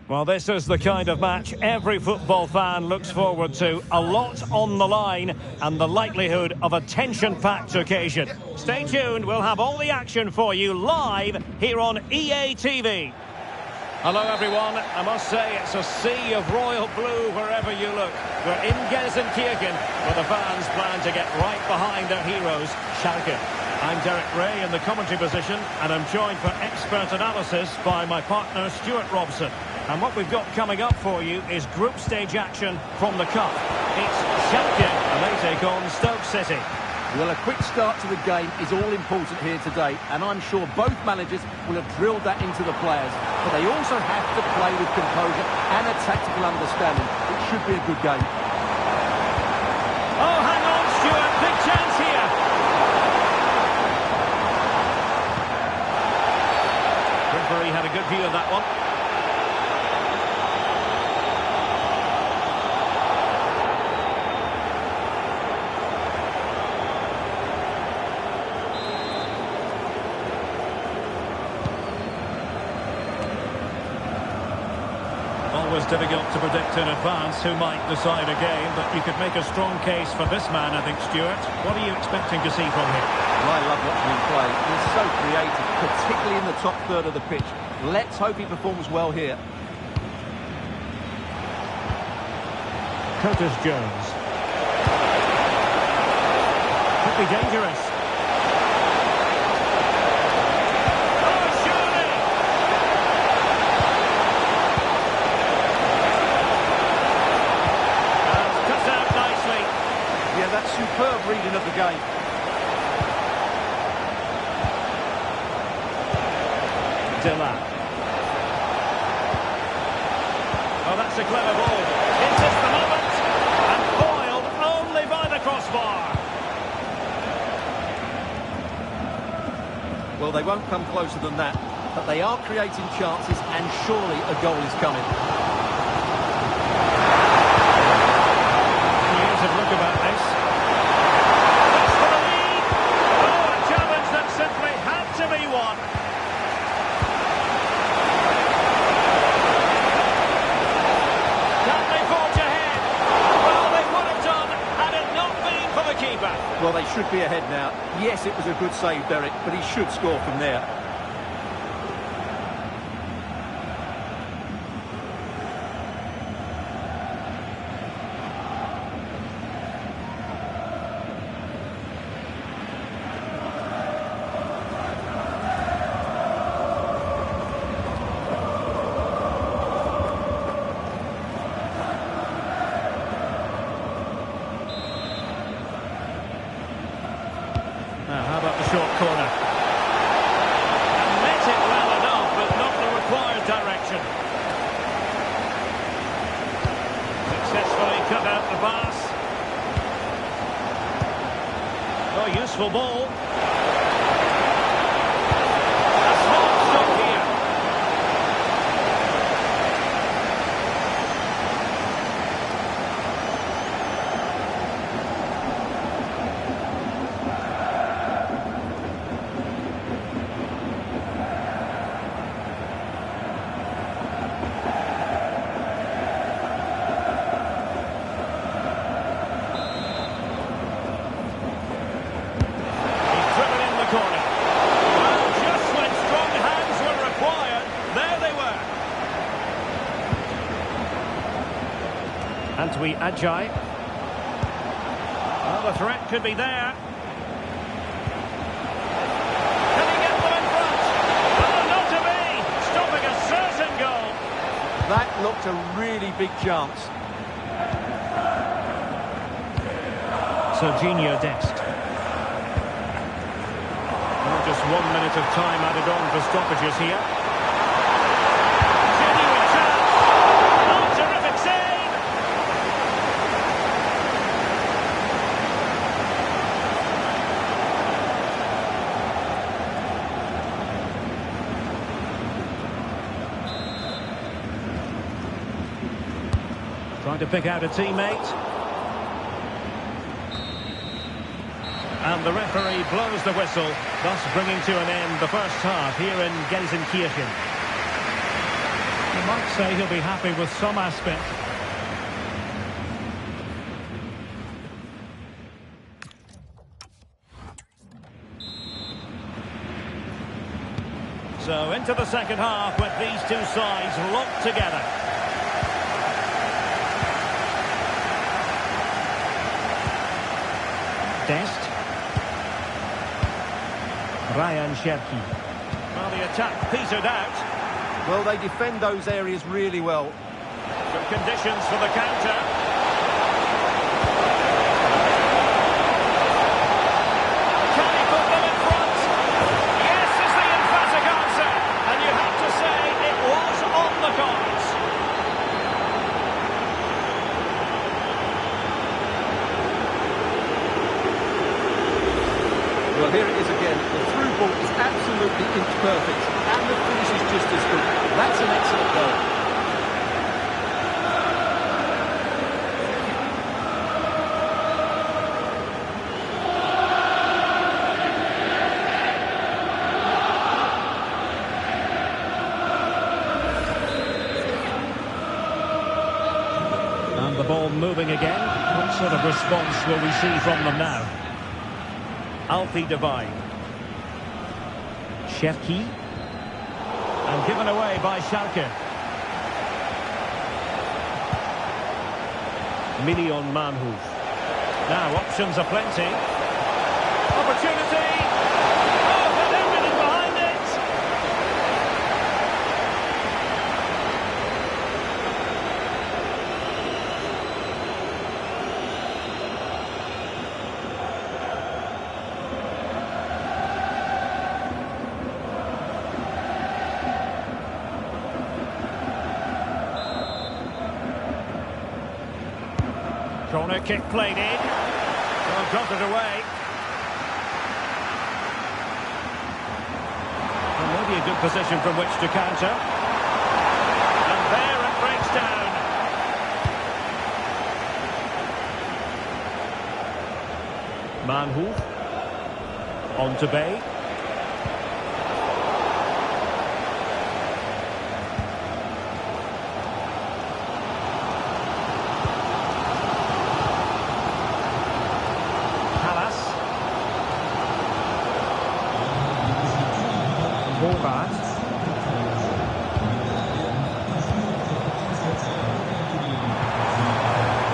Well, this is the kind of match every football fan looks forward to. A lot on the line and the likelihood of a tension-packed occasion. Stay tuned, we'll have all the action for you live here on EA TV. Hello everyone, I must say it's a sea of royal blue wherever you look. We're in Gelsenkirchen, where the fans plan to get right behind their heroes, Schalke. I'm Derek Ray in the commentary position, and I'm joined for expert analysis by my partner Stuart Robson. And what we've got coming up for you is group stage action from the Cup. It's Schalke, and they take on Stoke City. Well, a quick start to the game is all important here today, and I'm sure both managers will have drilled that into the players. But they also have to play with composure and a tactical understanding. It should be a good game. Oh, hang on, Stuart. Big chance here. Referee had a good view of that one. Always difficult to predict in advance who might decide a game, but you could make a strong case for this man, I think, Stuart. What are you expecting to see from him? Well, I love watching him play. He's so creative, particularly in the top third of the pitch. Let's hope he performs well here. Curtis Jones. Could be dangerous. That's superb reading of the game. Dilla. Oh, that's a clever ball. It's just the moment. And foiled only by the crossbar. Well, they won't come closer than that, but they are creating chances, and surely a goal is coming. Years of look about this. Well, they should be ahead now. Yes, it was a good save, Derek, but he should score from there. How about the short corner? And met it well enough, but not the required direction. Successfully cut out the pass. Oh, useful ball. A small stop here. And to be agile. Well, the threat could be there. Can he get them in front? Oh, not to be! Stopping a certain goal. That looked a really big chance. Serginho Dest. Well, just 1 minute of time added on for stoppages here. Genuine chance. Oh, terrific save. Trying to pick out a teammate. And the referee blows the whistle, thus bringing to an end the first half here in Gelsenkirchen. might say he'll be happy with some aspect. So into the second half with these two sides locked together. Dest. Ryan Cherki. Well, the attack petered out. Well, they defend those areas really well. Good conditions for the counter. Can he put them in front? Yes is the emphatic answer. And you have to say it was on the cards. Well, here it is again. The through ball is absolutely inch perfect, and the finish is just as good. That's an excellent goal. And the ball moving again. What sort of response will we see from them now? Alfie Devine. Cherki. And given away by Schalke. Million Manhoef. Now options are plenty. Opportunity. Oh, but everything behind it. Corner kick played in. Well, got it away. Well, maybe a good position from which to counter. And there it breaks down. Manhoef. On to Bay.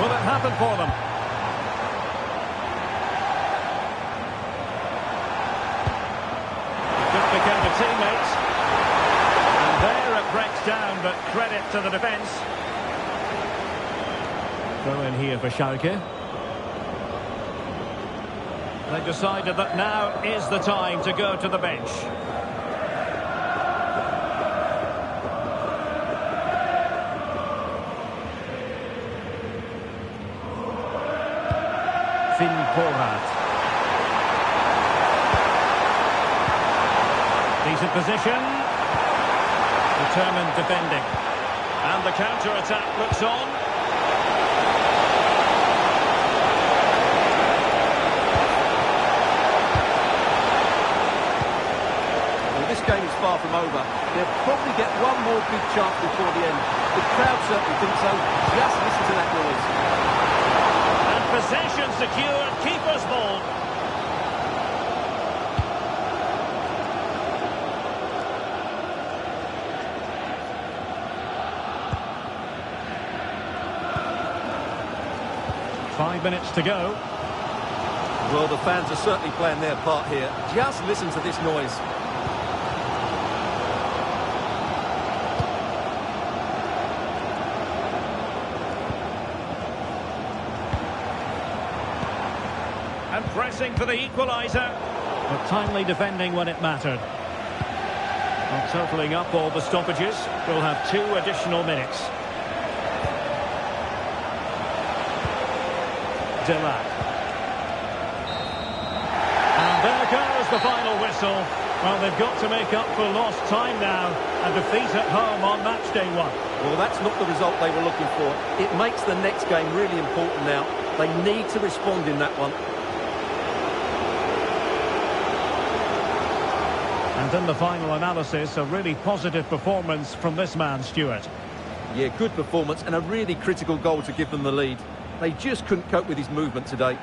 Will it happen for them? Just became a teammate. And there it breaks down, but credit to the defence. Throw in here for Schalke. They decided that now is the time to go to the bench. Decent position. Determined defending. And the counter-attack looks on. Well, this game is far from over. They'll probably get one more big chance before the end. The crowd certainly think so. Just listen to that noise. Possession secured, keeper's ball. Five minutes to go. Well, the fans are certainly playing their part here. Just listen to this noise. And pressing for the equaliser. But timely defending when it mattered. Well, totalling up all the stoppages, we'll have 2 additional minutes. Delac. And there goes the final whistle. Well, they've got to make up for lost time now. A defeat at home on match day 1. Well, that's not the result they were looking for. It makes the next game really important now. They need to respond in that one. And in the final analysis, a really positive performance from this man, Stuart. Yeah, good performance and a really critical goal to give them the lead. They just couldn't cope with his movement today.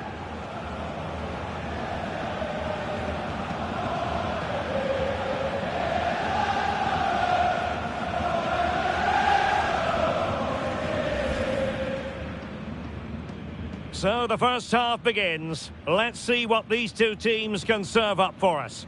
So the first half begins. Let's see what these two teams can serve up for us.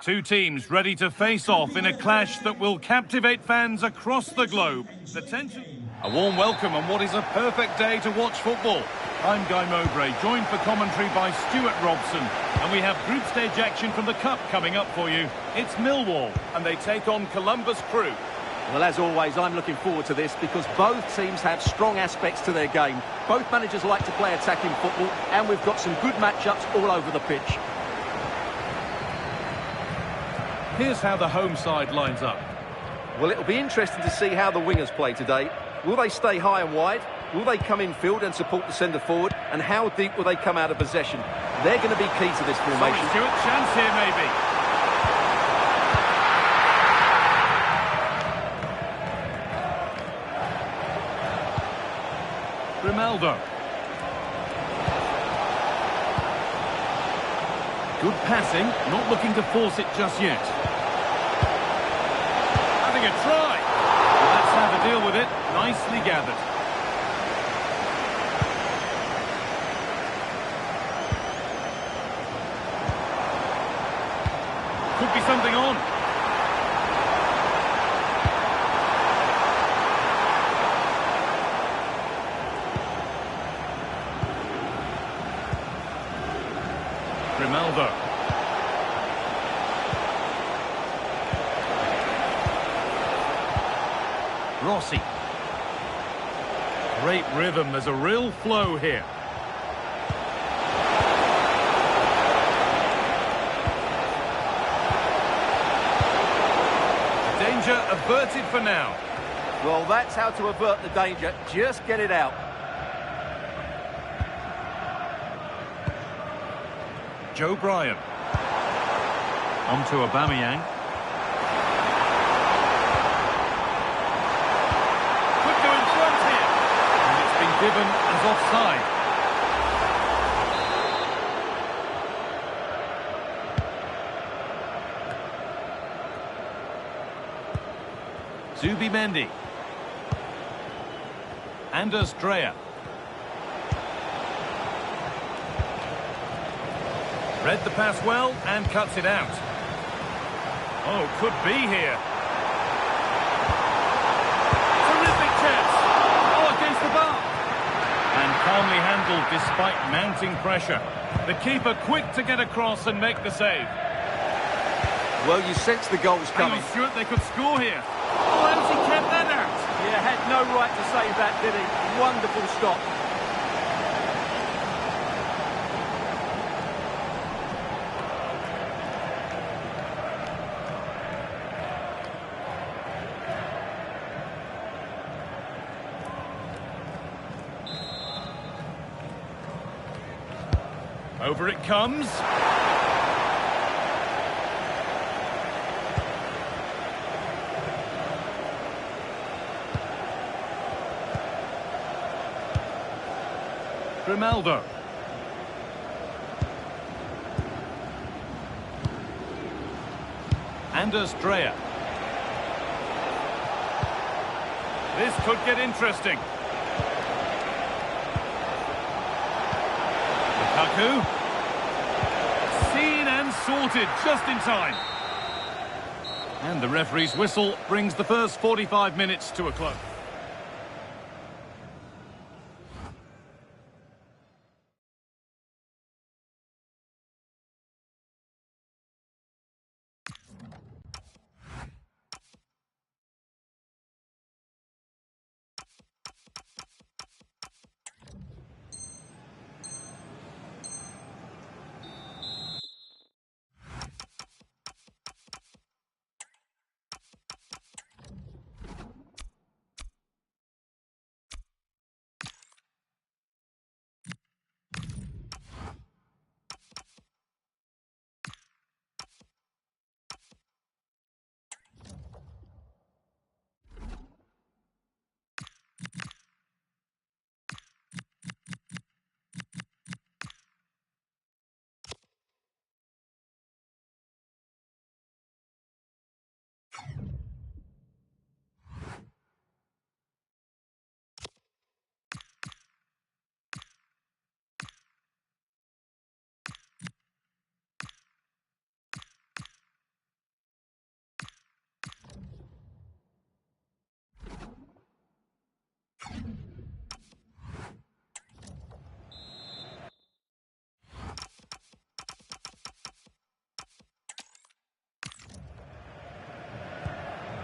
Two teams ready to face off in a clash that will captivate fans across the globe. The tension... A warm welcome on what is a perfect day to watch football. I'm Guy Mowbray, joined for commentary by Stuart Robson. And we have group stage action from the Cup coming up for you. It's Millwall, and they take on Columbus Crew. Well, as always, I'm looking forward to this because both teams have strong aspects to their game. Both managers like to play attacking football, and we've got some good matchups all over the pitch. Here's how the home side lines up. Well, it'll be interesting to see how the wingers play today. Will they stay high and wide? Will they come in field and support the centre forward? And how deep will they come out of possession? They're going to be key to this formation. Stuart, chance here maybe. Grimaldo. Good passing, not looking to force it just yet. Having a try. Well, that's how to deal with it. Nicely gathered. Could be something on. Grimaldo. Rossi. Great rhythm, there's a real flow here. Danger averted for now. Well, that's how to avert the danger. Just get it out. Joe Bryan. On to Aubameyang. Could go in front here. And it's been given as offside. Zubimendi. Anders Dreyer. Read the pass well and cuts it out. Oh, could be here. Terrific chance. Oh, against the bar. And calmly handled despite mounting pressure. The keeper quick to get across and make the save. Well, you sense the goal's coming. I'm sure they could score here. Oh, how's he kept that out? Yeah, had no right to save that, did he? Wonderful stop. Over it comes. Grimaldo. Anders Dreyer. This could get interesting. Lukaku. Seen and sorted just in time. And the referee's whistle brings the first 45 minutes to a close.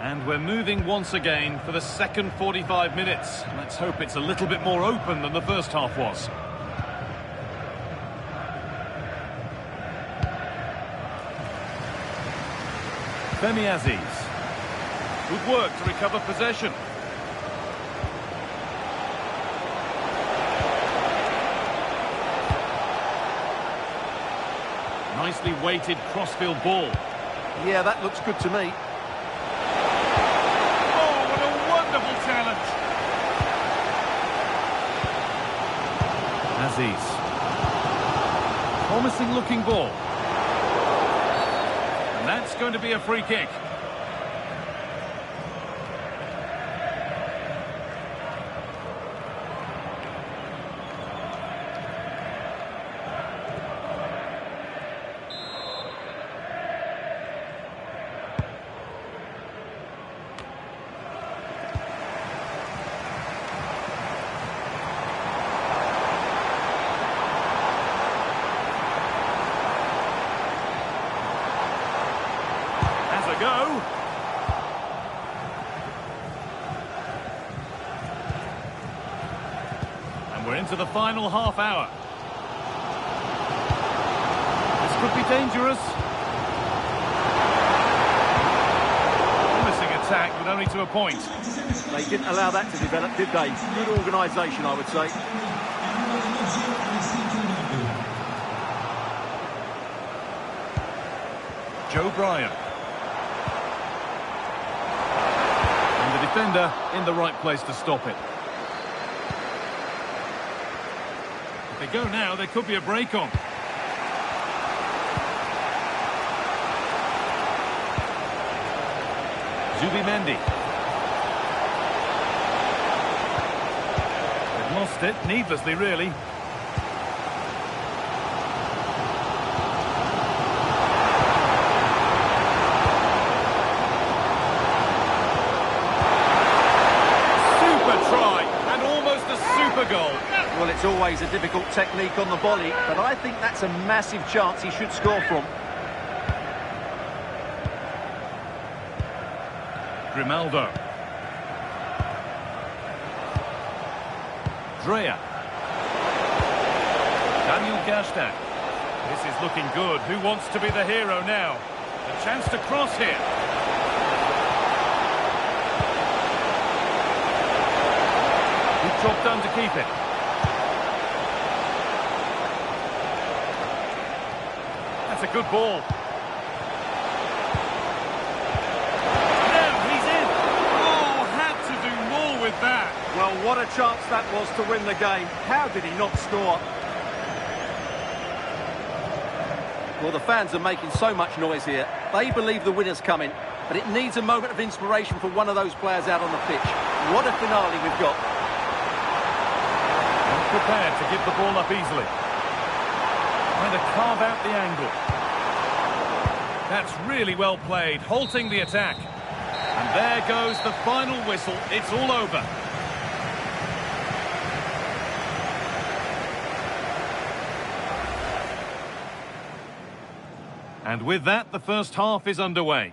And we're moving once again for the second 45 minutes. Let's hope it's a little bit more open than the first half was. Femi Aziz. Good work to recover possession. Nicely weighted crossfield ball. Yeah, that looks good to me. Challenge. Aziz. Promising looking ball. And that's going to be a free kick. go. And we're into the final half hour. This could be dangerous. Promising attack, but only to a point. They didn't allow that to develop, did they? Good organisation, I would say. Joe Bryan. And the defender in the right place to stop it. If they go now, there could be a break on. Zubimendi. They've lost it, needlessly really. Goal. Well, it's always a difficult technique on the volley, but I think that's a massive chance he should score from. Grimaldo. Drea. Daniel Gaston. This is looking good. Who wants to be the hero now? A chance to cross here. Job done to keep it. That's a good ball. Now he's in. Oh, had to do more with that. Well, what a chance that was to win the game. How did he not score? Well, the fans are making so much noise here. They believe the winner's coming, but it needs a moment of inspiration for one of those players out on the pitch. What a finale we've got. Prepared to give the ball up easily. Trying to carve out the angle. That's really well played, halting the attack. And there goes the final whistle. It's all over. And with that, the first half is underway.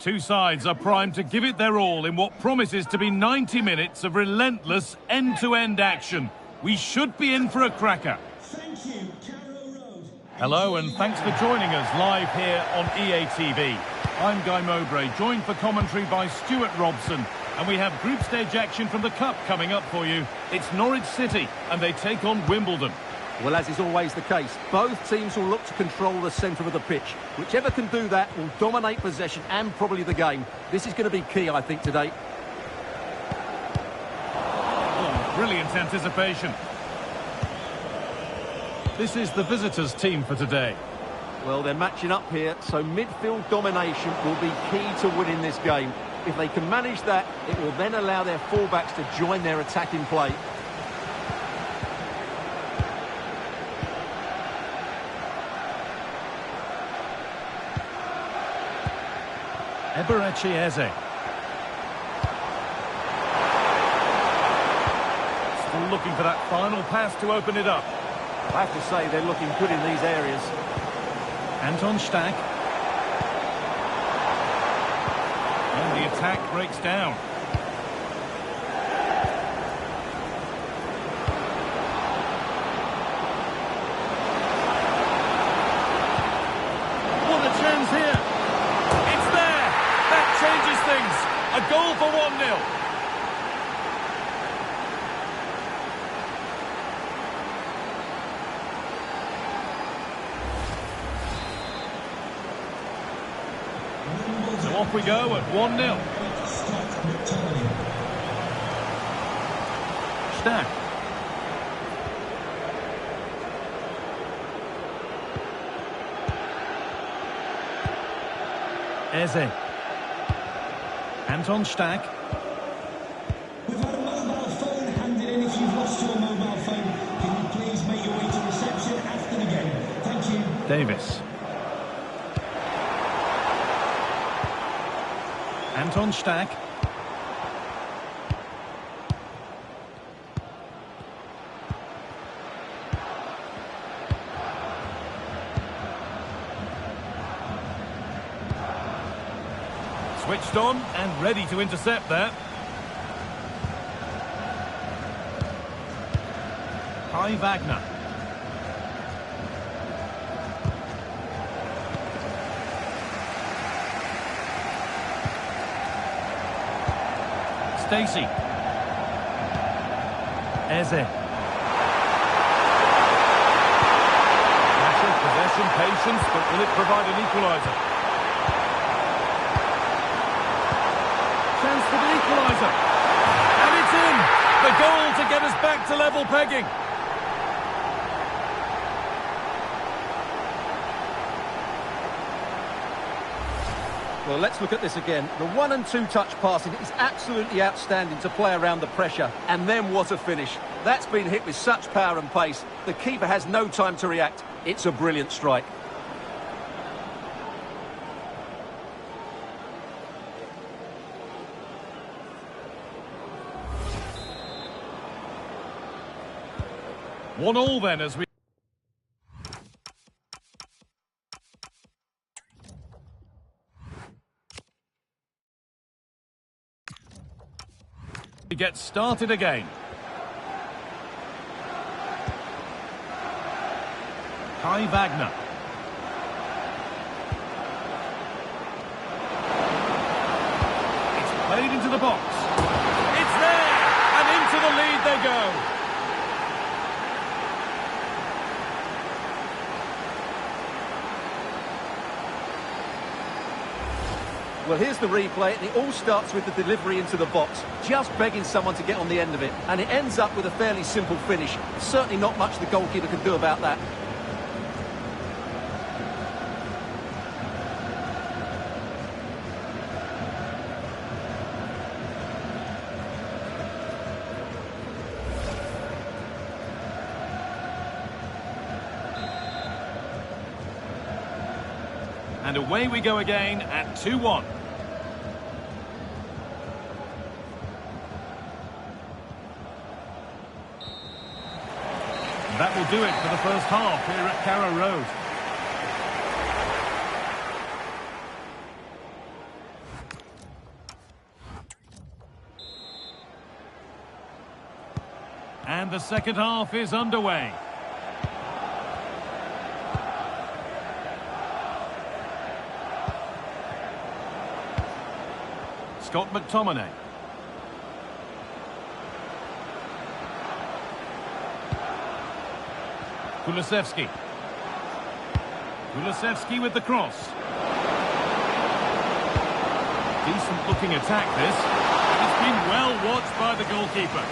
Two sides are primed to give it their all in what promises to be 90 minutes of relentless end-to-end action. We should be in for a cracker. Thank you, Carrow Road. Hello and thanks for joining us live here on EATV. I'm Guy Mowbray, joined for commentary by Stuart Robson. And we have group stage action from the Cup coming up for you. It's Norwich City and they take on Wimbledon. Well, as is always the case, both teams will look to control the centre of the pitch. Whichever can do that will dominate possession and probably the game. This is going to be key, I think, today. Oh, brilliant anticipation. This is the visitors' team for today. Well, they're matching up here, so midfield domination will be key to winning this game. If they can manage that, it will then allow their fullbacks to join their attacking play. Eberechi Eze. Still looking for that final pass to open it up. I have to say they're looking good in these areas. Anton Stack. And the attack breaks down. What a chance here. It's there. That changes things. A goal for 1-0. So off we go at 1-0. Stack. Eze. Anton Stack. We've had a mobile phone handed in. If you've lost your mobile phone, can you please make your way to reception after the game? Thank you. Davis. Anton Stack. Switched on and ready to intercept there. Kai Wagner. Stacey. Eze. Massive possession, patience, but will it provide an equaliser? Chance for the equaliser. And it's in! The goal to get us back to level pegging. Well, let's look at this again. The 1- and 2-touch passing is absolutely outstanding to play around the pressure. And then what a finish. That's been hit with such power and pace. The keeper has no time to react. It's a brilliant strike. One all then as we get started again. Kai Wagner. It's played into the box. It's there! And into the lead they go. Well, here's the replay, and it all starts with the delivery into the box, just begging someone to get on the end of it. And it ends up with a fairly simple finish. Certainly not much the goalkeeper can do about that. And away we go again at 2-1. And that will do it for the first half here at Carrow Road. And the second half is underway. Scott McTominay. Kulusevski. Kulusevski with the cross. Decent looking attack this. It's been well watched by the goalkeeper.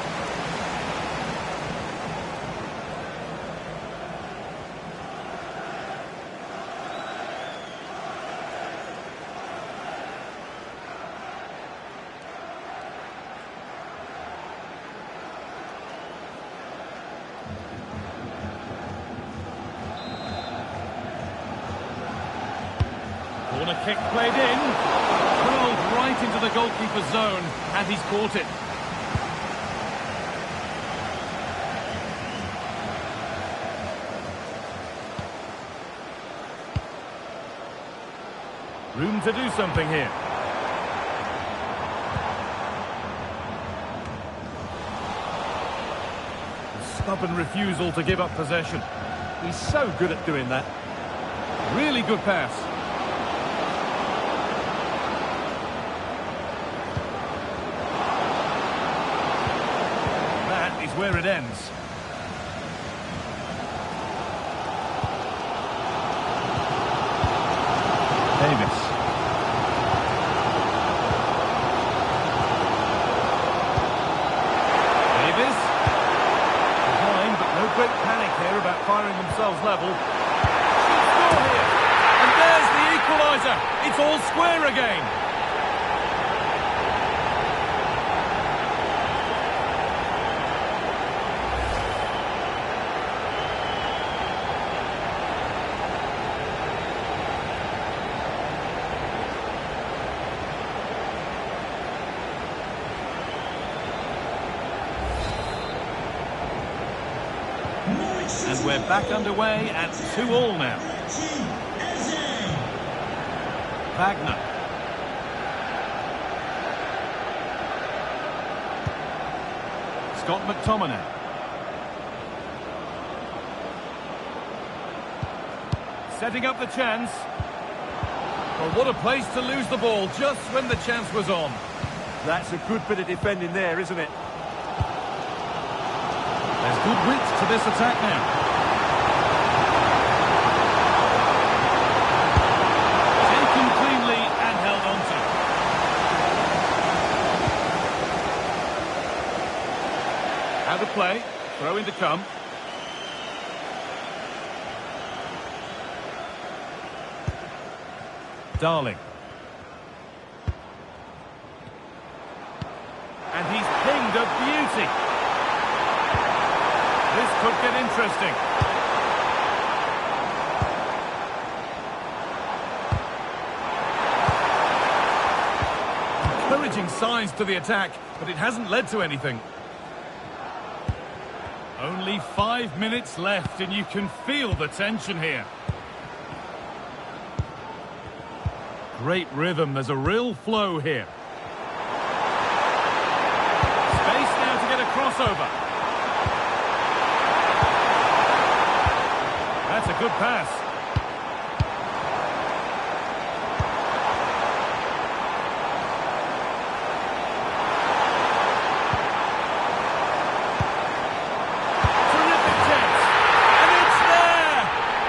Corner kick played in. Curled right into the goalkeeper's zone, and he's caught it. Room to do something here. A stubborn refusal to give up possession. He's so good at doing that. Really good pass. Where it ends. Davis. Davis. Behind, but no great panic here about firing themselves level. Should score here. And there's the equaliser. It's all square again. And we're back underway at 2-2 now. Wagner. Scott McTominay. Setting up the chance. Well, what a place to lose the ball just when the chance was on. That's a good bit of defending there, isn't it? There's good width to this attack now. Taken cleanly and held on to. Out of play. Throw-in to come. Darling. And he's pinged a beauty. This could get interesting. Encouraging signs to the attack, but it hasn't led to anything. Only 5 minutes left, and you can feel the tension here. Great rhythm, there's a real flow here. Space now to get a crossover. That's a good pass. Terrific chance. And it's there!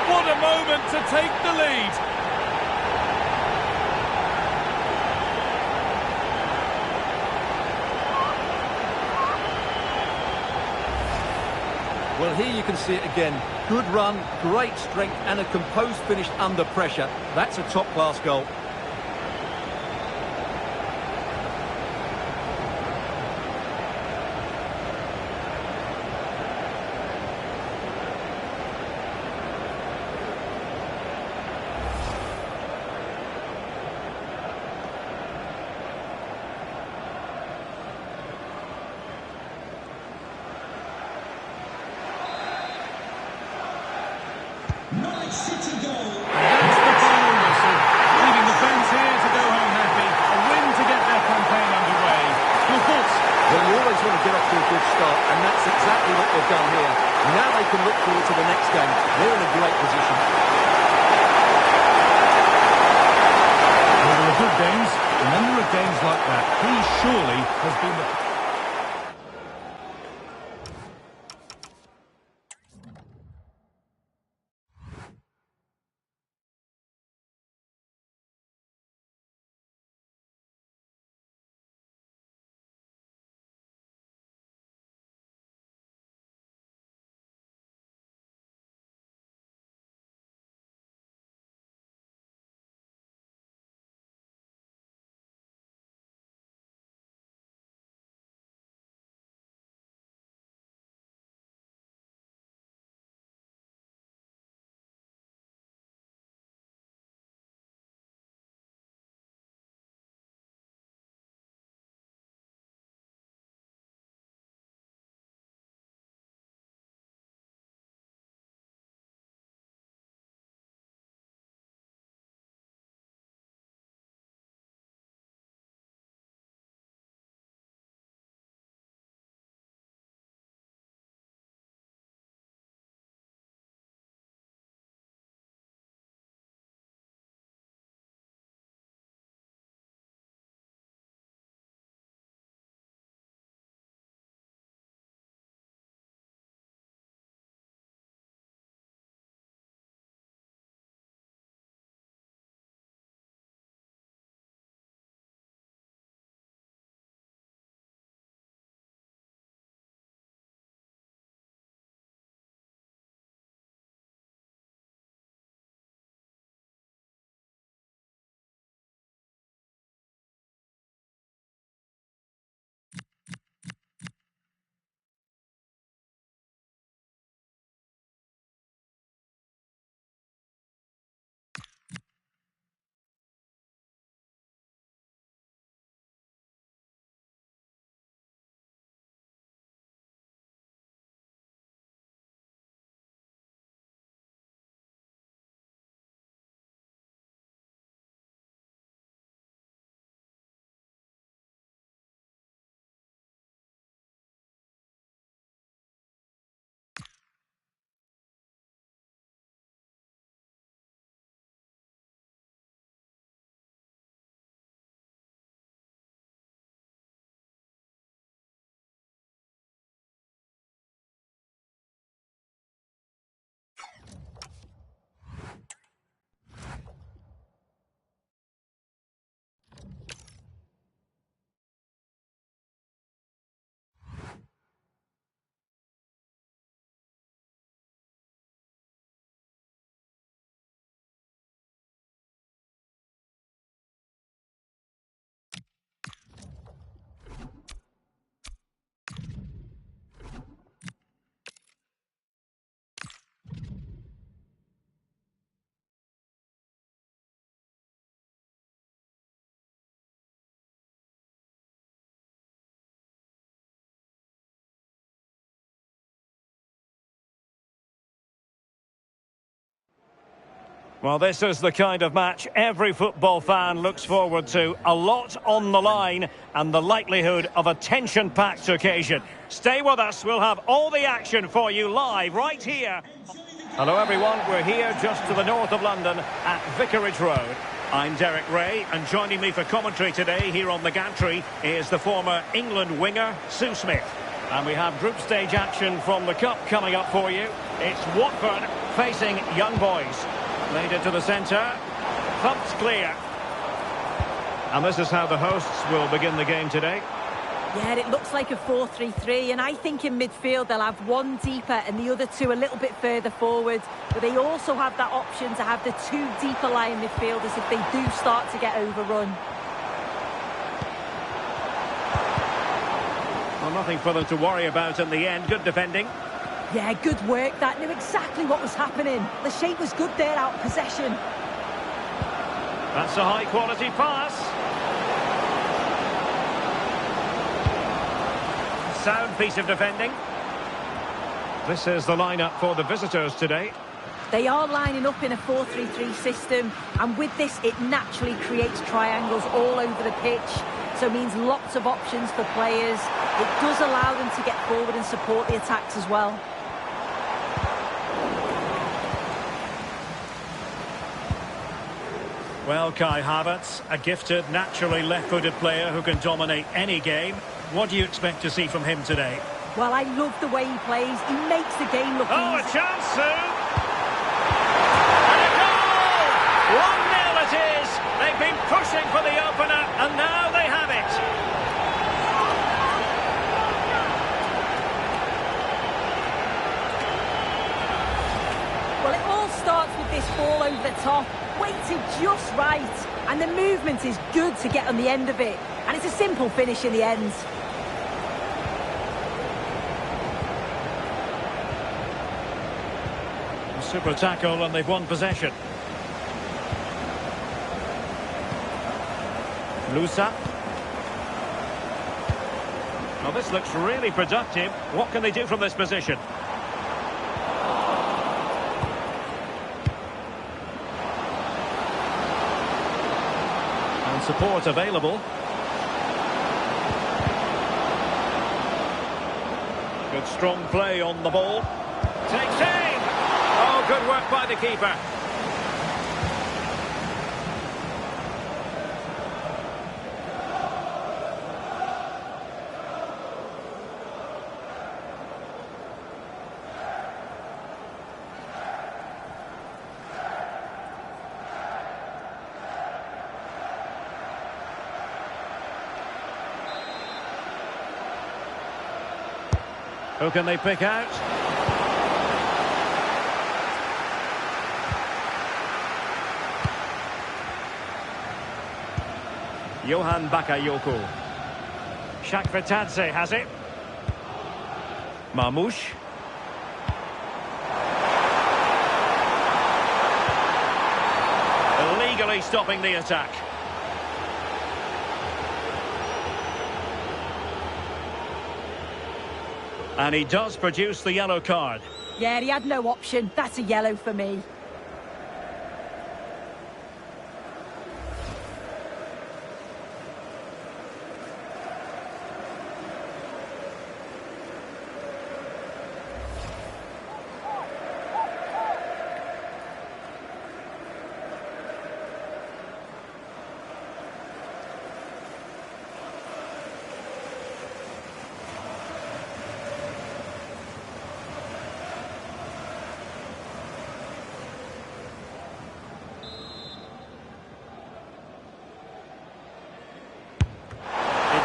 What a moment to take the lead. Well, here you can see it again. Good run, great strength, and a composed finish under pressure. That's a top-class goal. City goal. That's the final whistle, leaving the fans here to go home happy. A win to get their campaign underway. Your thoughts? Well, you always want to get off to a good start, and that's exactly what they've done here. Now they can look forward to the next game. They're in a great position. Well, there are good games, and then there are games like that. He surely has been the... Well, this is the kind of match every football fan looks forward to. A lot on the line and the likelihood of a tension-packed occasion. Stay with us. We'll have all the action for you live right here. Hello, everyone. We're here just to the north of London at Vicarage Road. I'm Derek Ray, and joining me for commentary today here on the gantry is the former England winger, Sue Smith. And we have group stage action from the Cup coming up for you. It's Watford facing Young Boys. Laid it to the centre, thumped clear. And this is how the hosts will begin the game today. Yeah, it looks like a 4-3-3, and I think in midfield they'll have one deeper and the other two a little bit further forward. But they also have that option to have the two deeper lying midfielders if they do start to get overrun. Well, nothing for them to worry about in the end. Good defending. Yeah, good work. That knew exactly what was happening. The shape was good there out of possession. That's a high-quality pass. Sound piece of defending. This is the lineup for the visitors today. They are lining up in a 4-3-3 system, and with this, it naturally creates triangles all over the pitch. also means lots of options for players. It does allow them to get forward and support the attacks as well. Well, Kai Havertz, a gifted, naturally left-footed player who can dominate any game. What do you expect to see from him today? Well, I love the way he plays. He makes the game look Oh, easy. a chance soon! And a goal! 1-0 it is! They've been pushing for the opener, and now they have it! Well, it all starts with this ball over the top, weighted just right, and the movement is good to get on the end of it. And it's a simple finish in the end. Super tackle, and they've won possession. Lusa. Well, this looks really productive. What can they do from this position? And support available. Good strong play on the ball. Takes aim! Oh, good work by the keeper. Who can they pick out? Johan Bakayoko. Shakvetadze has it. Marmoush. Illegally stopping the attack. And he does produce the yellow card. Yeah, he had no option. That's a yellow for me.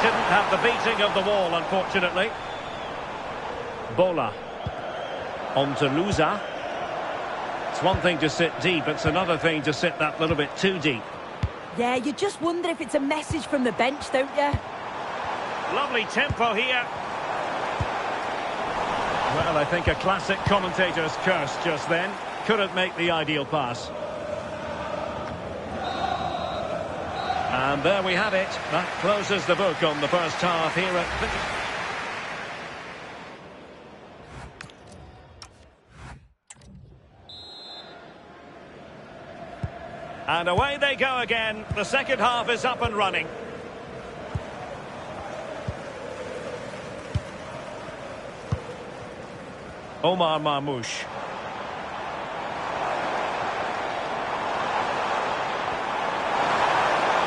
Didn't have the beating of the wall, unfortunately. Bola. On to Lusa. It's one thing to sit deep, it's another thing to sit that little bit too deep. Yeah, you just wonder if it's a message from the bench, don't you? Lovely tempo here. Well, I think a classic commentator's curse just then. Couldn't make the ideal pass. And there we have it. That closes the book on the first half here at... And away they go again. The second half is up and running. Omar Marmoush.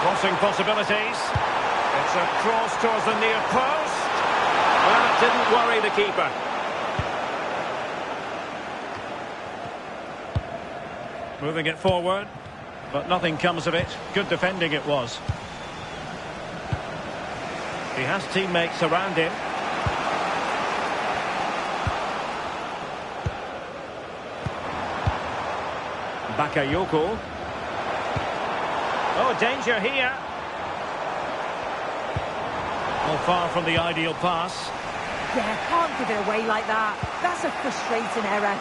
Crossing possibilities. It's a cross towards the near post. Well, it didn't worry the keeper. Moving it forward, but nothing comes of it. Good defending it was. He has teammates around him. Bakayoko. Oh, danger here. Well, far from the ideal pass. Yeah, can't give it away like that. That's a frustrating error.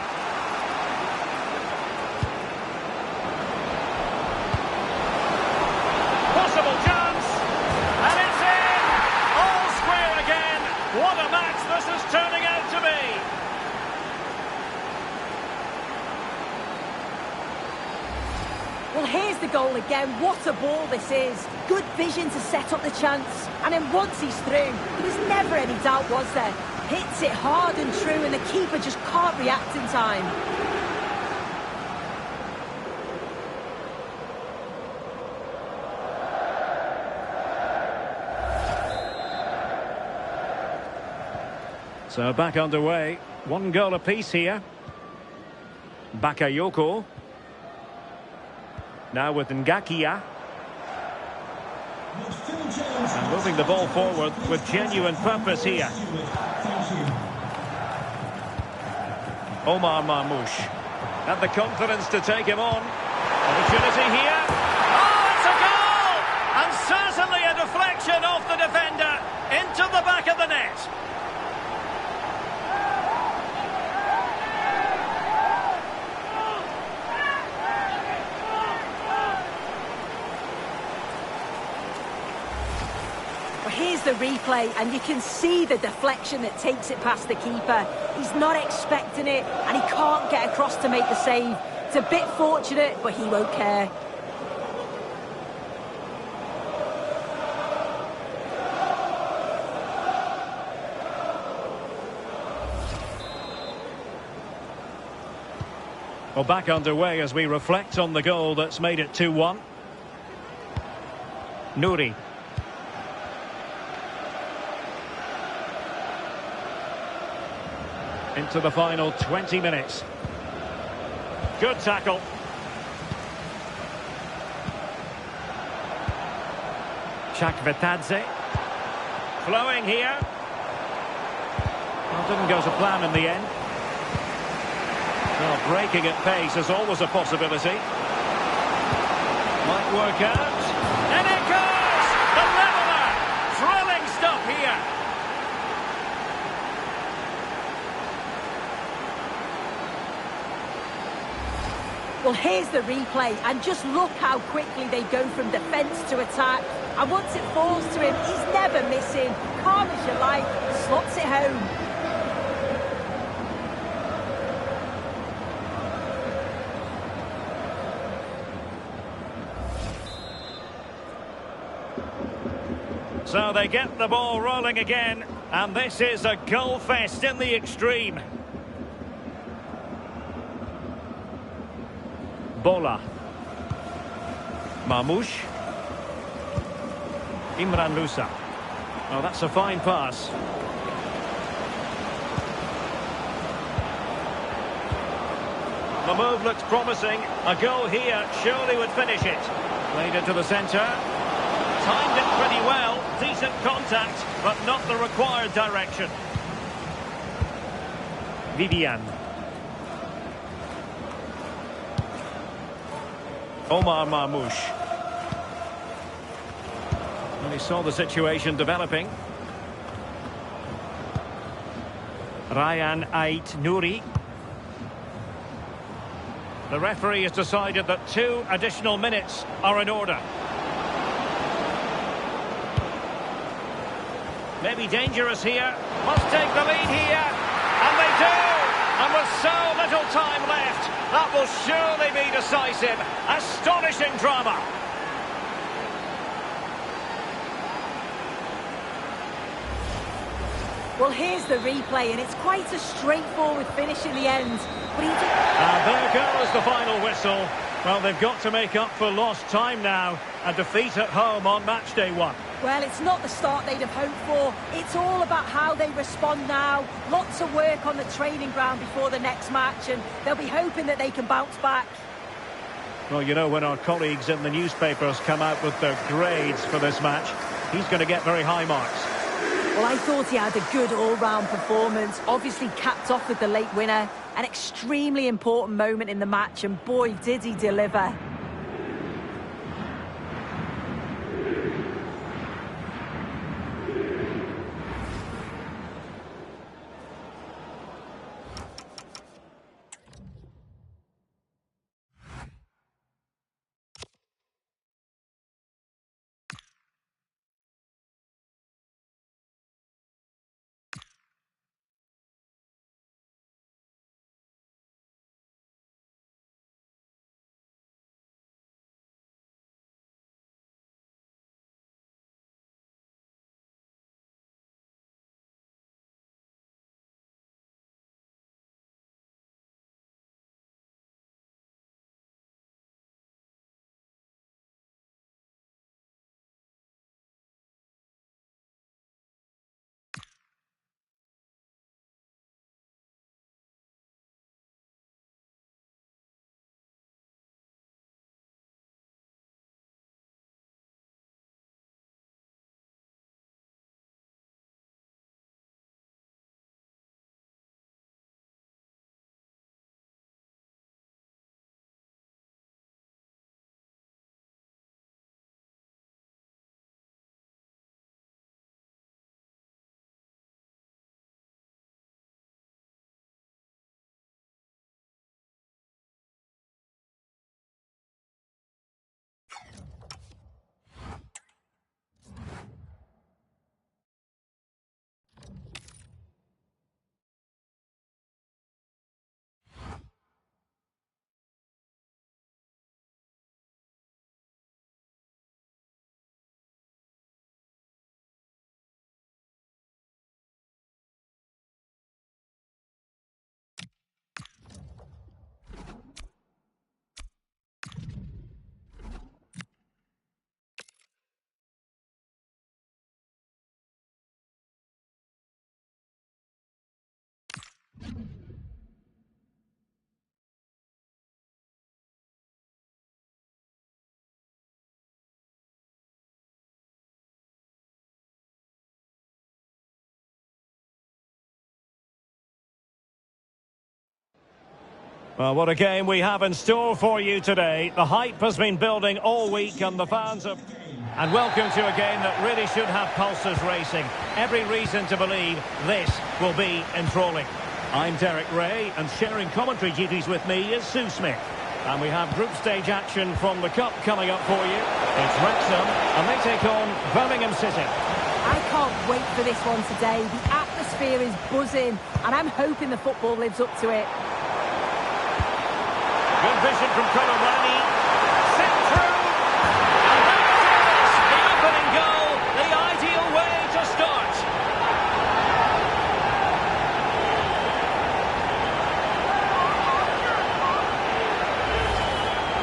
Possible chance. And it's in. All square again. What a match this is turning out to be. Well, here's the goal again. What a ball this is. Good vision to set up the chance. And then once he's through, there was never any doubt, was there? Hits it hard and true, and the keeper just can't react in time. So back underway. 1 goal apiece here. Bakayoko. Now with Ngakia. And moving the ball forward with genuine purpose here. Omar Marmoush. Had the confidence to take him on. Opportunity here. Oh, it's a goal! And certainly a deflection off the defender into the back of the net. Here's the replay, and you can see the deflection that takes it past the keeper. He's not expecting it, and he can't get across to make the save. It's a bit fortunate, but he won't care. Well, back underway as we reflect on the goal that's made it 2-1. Nouri. Into the final 20 minutes. Good tackle. Chakvetadze. Flowing here. Well, didn't go to plan in the end. Well, breaking at pace is always a possibility. Might work out. And it goes! The leveller! Thrilling stuff here. Well, here's the replay, and just look how quickly they go from defence to attack. And once it falls to him, he's never missing. Calm as you like, slots it home. So they get the ball rolling again, and this is a goal fest in the extreme. Bola. Marmoush. Imran Lusa. Oh, that's a fine pass. The move looks promising. A goal here surely would finish it. Played into the centre. Timed it pretty well. Decent contact, but not the required direction. Vivian. Omar Marmoush. And he saw the situation developing. Ryan Ait Nouri. The referee has decided that 2 additional minutes are in order. Maybe dangerous here. Must take the lead here. And they do! And with so little time left, that will surely be decisive. Astonishing drama. Well, here's the replay, and it's quite a straightforward finish in the end. But and there goes the final whistle. Well, they've got to make up for lost time now. A defeat at home on match day 1. Well, it's not the start they'd have hoped for. It's all about how they respond now. Lots of work on the training ground before the next match, and they'll be hoping that they can bounce back. Well, you know, when our colleagues in the newspapers come out with their grades for this match, he's going to get very high marks. Well, I thought he had a good all-round performance. Obviously capped off with the late winner. An extremely important moment in the match, and boy, did he deliver. Well, what a game we have in store for you today. The hype has been building all week and the fans have... And welcome to a game that really should have pulses racing. Every reason to believe this will be enthralling. I'm Derek Ray, and sharing commentary duties with me is Sue Smith. And we have group stage action from the Cup coming up for you. It's Wrexham, and they take on Birmingham City. I can't wait for this one today. The atmosphere is buzzing, and I'm hoping the football lives up to it. Good vision from Colorani. Sent through. And that is the opening goal. The ideal way to start.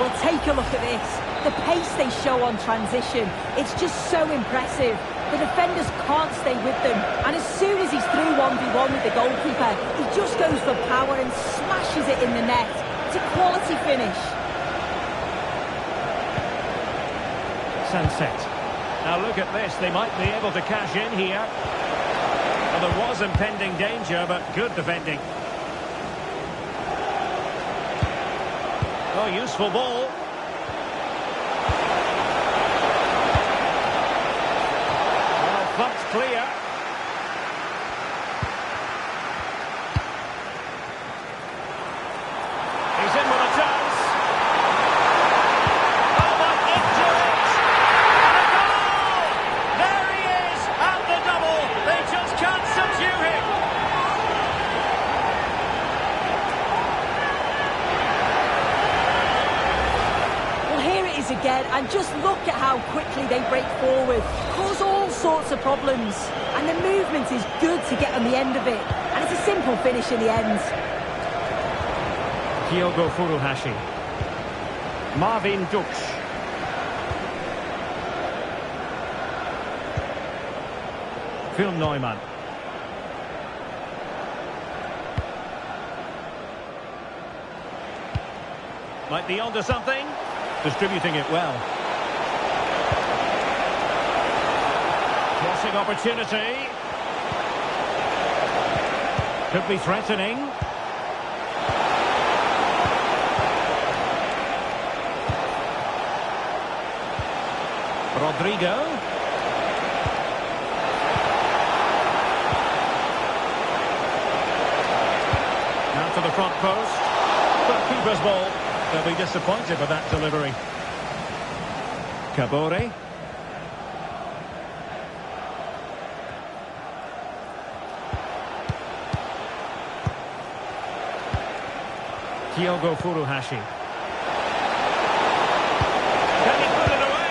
Well, take a look at this. The pace they show on transition. It's just so impressive. The defenders can't stay with them. And as soon as he's through 1v1 with the goalkeeper, he just goes for power and smashes it in the net. It's a quality finish. Sunset. Now look at this. They might be able to cash in here. Well, there was impending danger, but good defending. Oh, useful ball. Well, thumped clear. He's in with a chance. Oh, but into it! And a goal! There he is at the double. They just can't subdue him. Well, here it is again, and just look at how quickly they break forward. Cause all sorts of problems. And the movement is good to get on the end of it. And it's a simple finish in the end. Kyogo Furuhashi. Marvin Dux. Phil Neumann. Might be onto something. Distributing it well. Crossing opportunity. Could be threatening. Rodrigo. Now to the front post. But keeper's ball. They'll be disappointed with that delivery. Kabore. Kyogo Furuhashi. Can he put it away?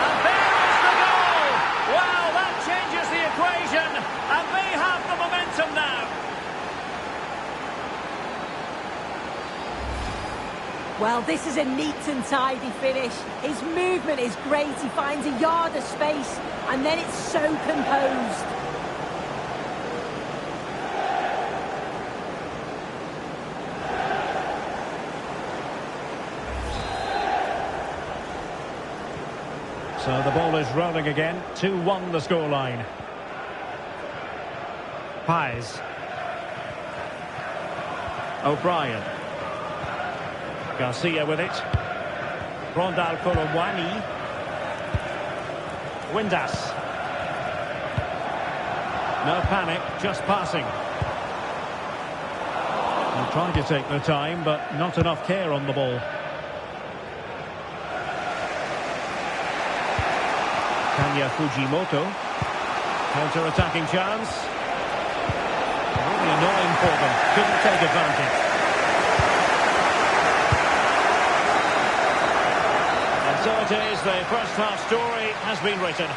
And there is the goal! Wow, that changes the equation. And they have the momentum now. Well, this is a neat and tidy finish. His movement is great. He finds a yard of space, and then it's so composed. So the ball is rolling again. 2-1 the scoreline. Pais. O'Brien. Garcia with it. Rondal Kolomwani. Windass. No panic, just passing. They're trying to take their time, but not enough care on the ball. Tanya Fujimoto. Counter-attacking chance. Really annoying for them. Couldn't take advantage. And so it is, the first half story has been written.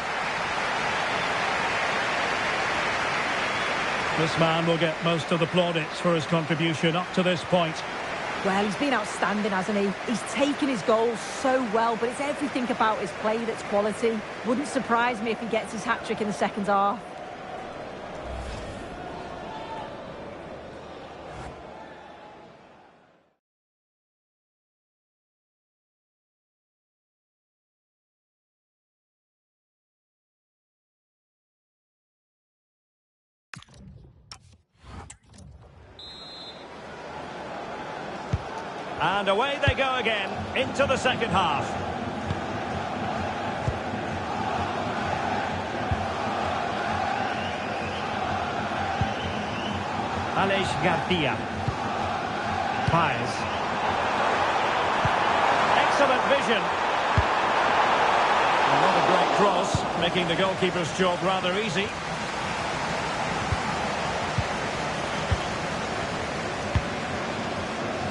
This man will get most of the plaudits for his contribution up to this point. Well, he's been outstanding, hasn't he? He's taken his goals so well, but it's everything about his play that's quality. Wouldn't surprise me if he gets his hat-trick in the second half. And away they go again into the second half. Alex Garcia. Paez. Excellent vision. Another great cross, making the goalkeeper's job rather easy.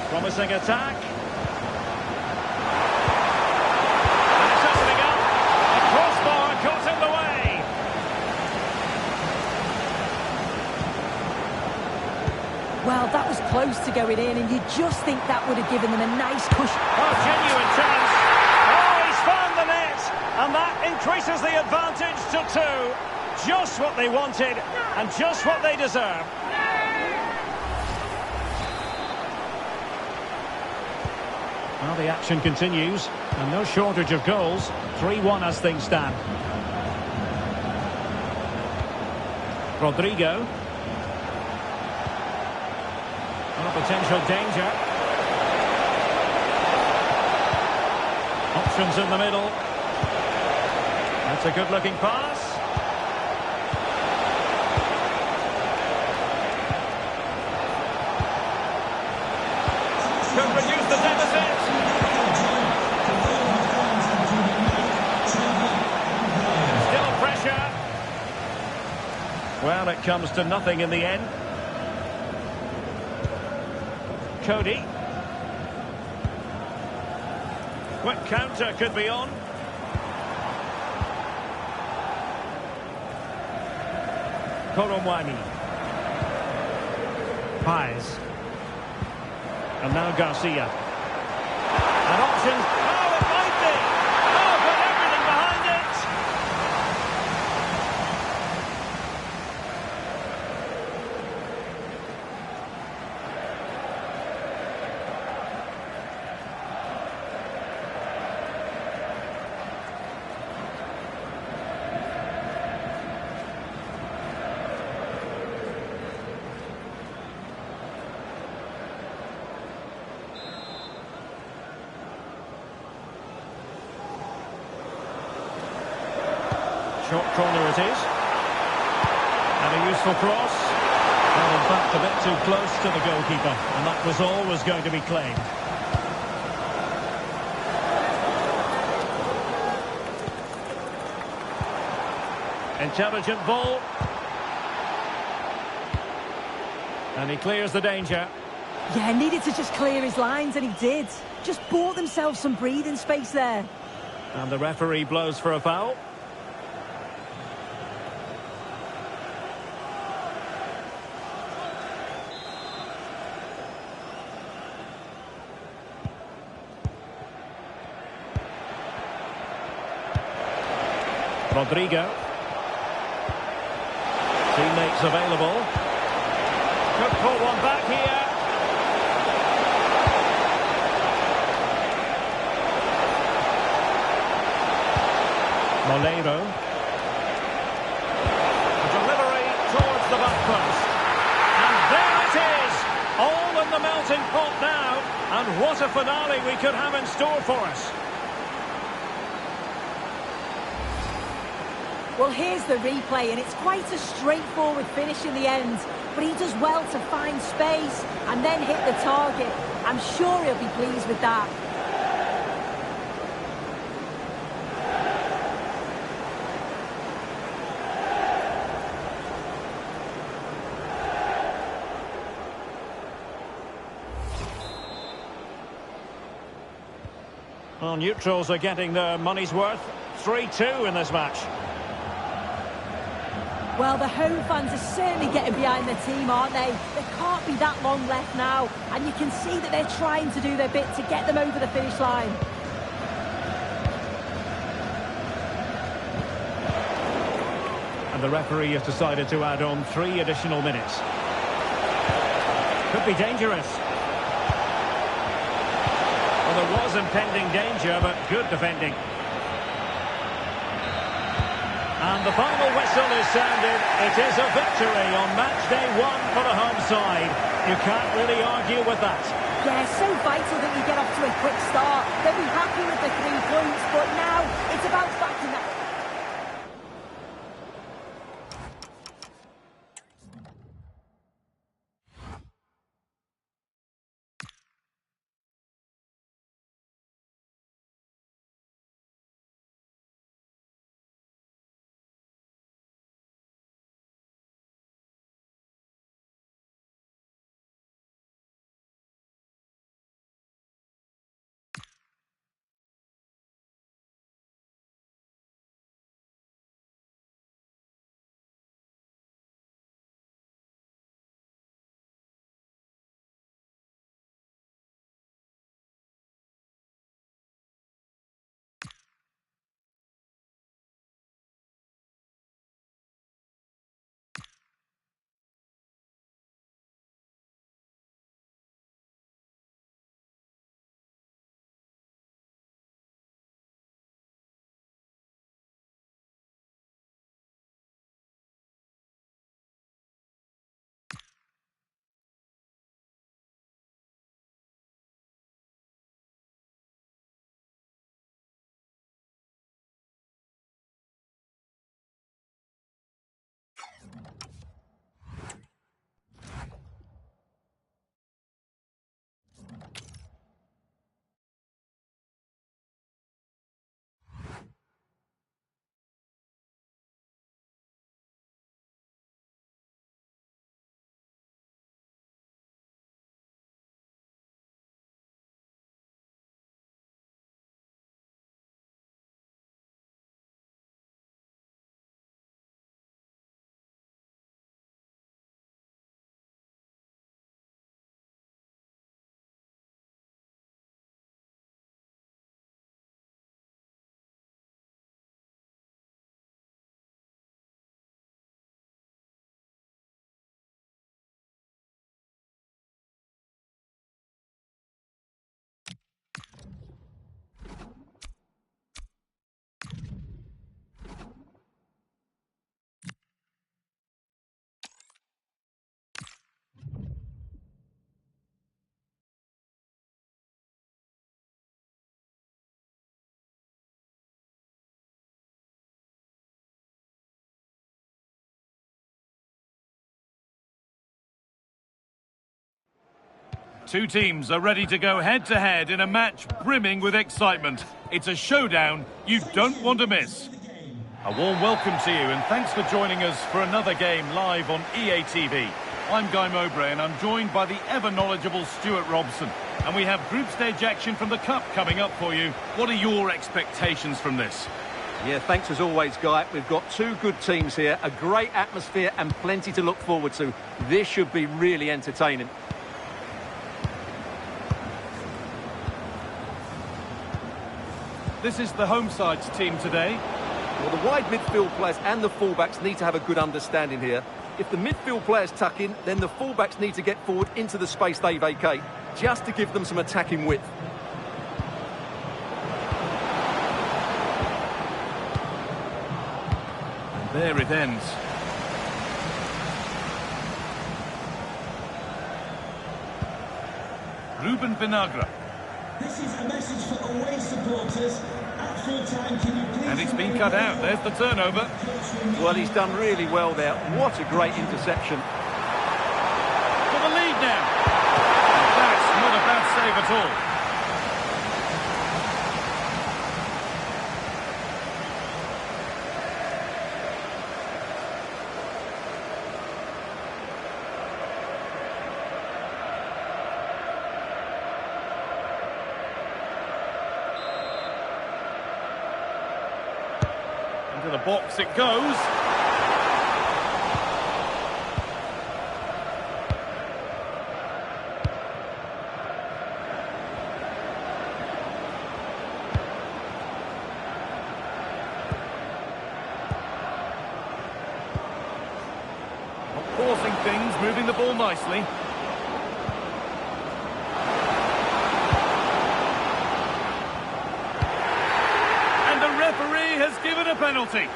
Promising attack. And it's opening up. A crossbar caught in the way. Well, that was close to going in, and you just think that would have given them a nice cushion. Oh, genuine chance. Oh, he's found the net. And that increases the advantage to 2. Just what they wanted, and just what they deserve. Well, the action continues, and no shortage of goals. 3-1 as things stand. Rodrigo. Oh, potential danger. Options in the middle. That's a good-looking pass. Could reduce the deficit. Still pressure. Well, it comes to nothing in the end. Cody. Quick counter could be on. Koromwani. Paez. And now Garcia. And options. Oh, it might be. Oh, but everything behind it. Short corner it is. And a useful cross. Well, in fact, a bit too close to the goalkeeper. And that was always going to be claimed. Intelligent ball. And he clears the danger. Yeah, needed to just clear his lines, and he did. Just bought themselves some breathing space there. And the referee blows for a foul. Rodrigo. Teammates available. Could pull one back here. Moleiro. Delivery towards the back post. And there it is! All in the melting pot now. And what a finale we could have in store for us. Well, here's the replay, and it's quite a straightforward finish in the end. But he does well to find space and then hit the target. I'm sure he'll be pleased with that. Well, neutrals are getting their money's worth. 3-2 in this match. Well, the home fans are certainly getting behind their team, aren't they? There can't be that long left now, and you can see that they're trying to do their bit to get them over the finish line. And the referee has decided to add on 3 additional minutes. Could be dangerous. Well, there was impending danger, but good defending. And the final whistle is sounded. It is a victory on match day 1 for the home side. You can't really argue with that. Yeah, so vital that we get off to a quick start. They'll be happy with the 3 points, but now it's about backing that. Two teams are ready to go head-to-head in a match brimming with excitement. It's a showdown you don't want to miss. A warm welcome to you and thanks for joining us for another game live on EA TV. I'm Guy Mowbray and I'm joined by the ever-knowledgeable Stuart Robson. And we have group stage action from the Cup coming up for you. What are your expectations from this? Yeah, thanks as always, Guy. We've got 2 good teams here, a great atmosphere and plenty to look forward to. This should be really entertaining. This is the home side's team today. Well, the wide midfield players and the fullbacks need to have a good understanding here. If the midfield players tuck in, then the fullbacks need to get forward into the space they vacate, just to give them some attacking width. And there it ends. Ruben Vinagre. This is a message for away supporters. At full time, can you please... And it's been cut out. There's the turnover. Well, he's done really well there. What a great interception. For the lead now. That's not a bad save at all. Into the box it goes. Not forcing things, moving the ball nicely. Referee has given a penalty.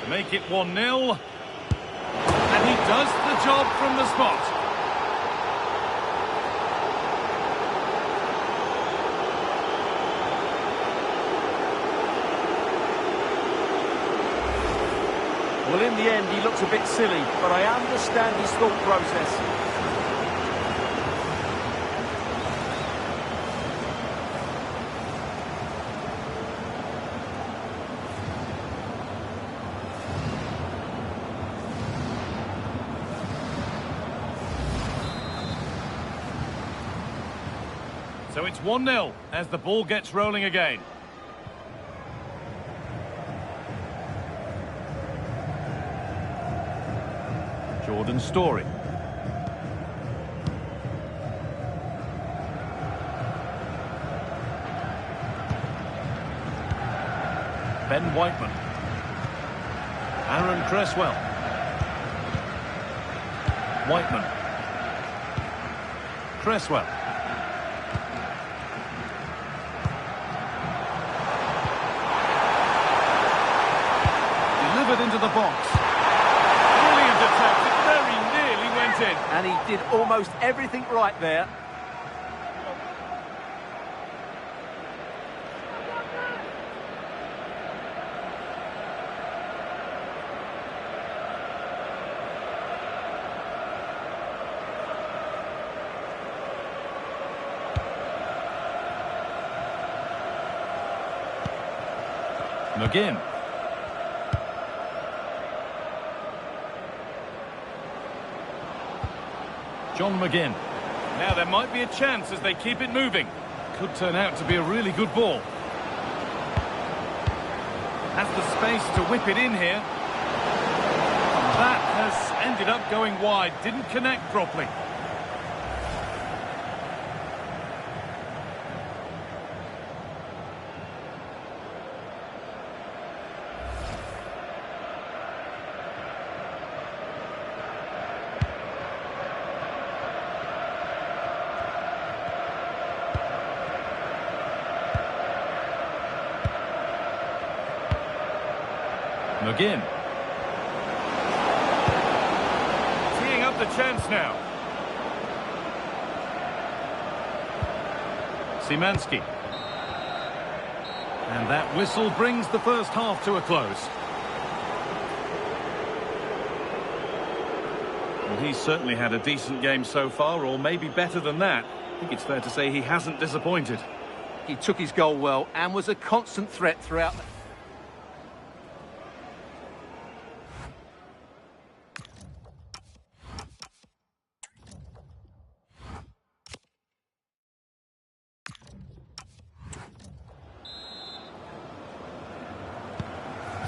Make it 1-0. And he does the job from the spot. Well, in the end, he looks a bit silly, but I understand his thought process. So it's 1-0 as the ball gets rolling again. Jordan Story. Ben Whiteman. Aaron Cresswell. Whiteman. Cresswell. Delivered into the box. Brilliant attempt. It very nearly went in. And he did almost everything right there. McGinn. John McGinn. Now there might be a chance as they keep it moving. Could turn out to be a really good ball. Has the space to whip it in here. That has ended up going wide. Didn't connect properly. McGinn. Teeing up the chance now. Szymanski. And that whistle brings the first half to a close. Well, he's certainly had a decent game so far, or maybe better than that. I think it's fair to say he hasn't disappointed. He took his goal well and was a constant threat throughout.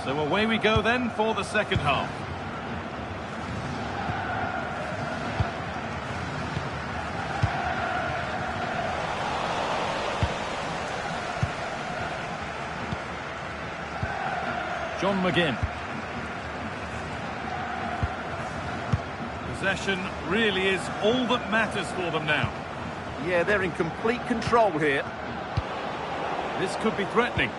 So away we go then for the second half. John McGinn. Possession really is all that matters for them now. Yeah, they're in complete control here. This could be threatening.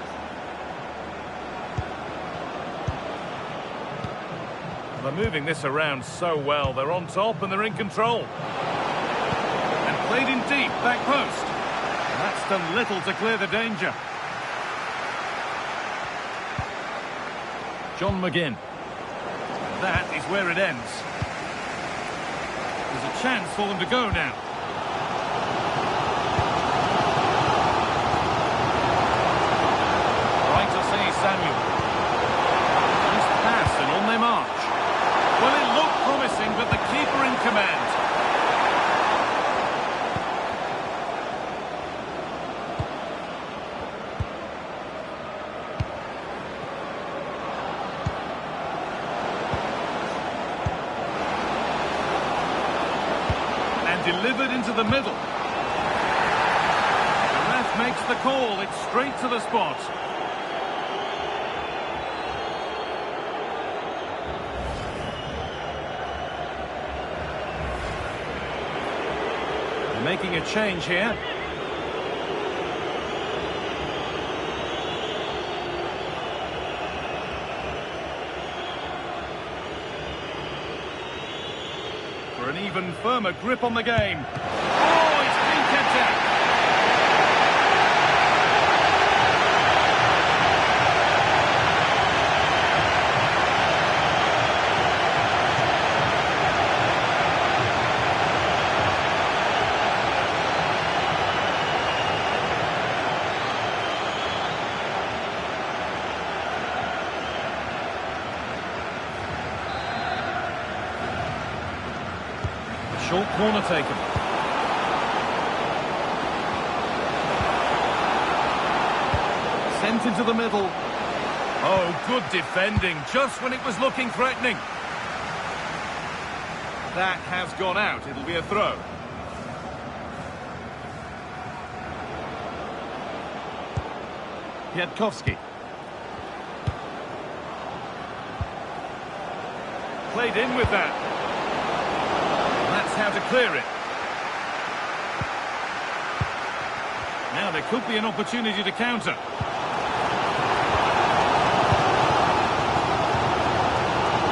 They're moving this around so well. They're on top and they're in control. And played in deep, back post. And that's done little to clear the danger. John McGinn. That is where it ends. There's a chance for them to go now. Right to see Samuel. Nice pass and on they march. Well, it looked promising, but the keeper in command. And delivered into the middle. The ref makes the call. It's straight to the spot. Making a change here. even firmer grip on the game. Oh, it's been kept out. Short corner taken. Sent into the middle. Oh, good defending, just when it was looking threatening. That has gone out. It'll be a throw. Piatkowski. Played in with that. That's how to clear it. Now there could be an opportunity to counter.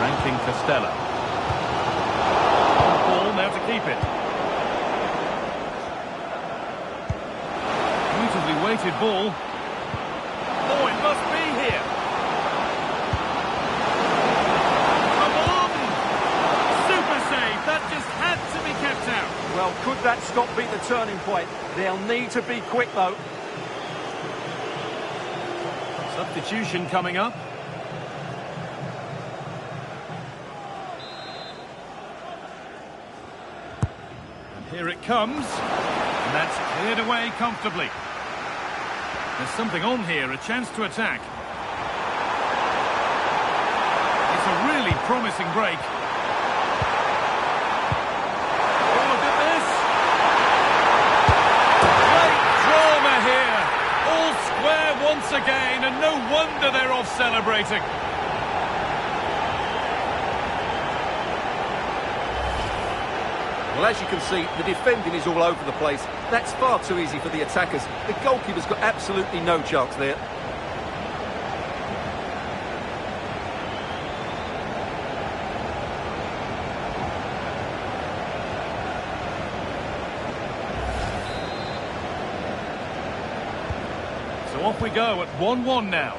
Ranking Costello. Ball now to keep it. Beautifully weighted ball. Oh, it must be here. That just had to be kept out. Well, could that stop be the turning point? They'll need to be quick, though. Substitution coming up. And here it comes. And that's cleared away comfortably. There's something on here, a chance to attack. It's a really promising break. Once again, and no wonder they're off celebrating. Well, as you can see, the defending is all over the place. That's far too easy for the attackers. The goalkeeper's got absolutely no chance there. So off we go at 1-1 now.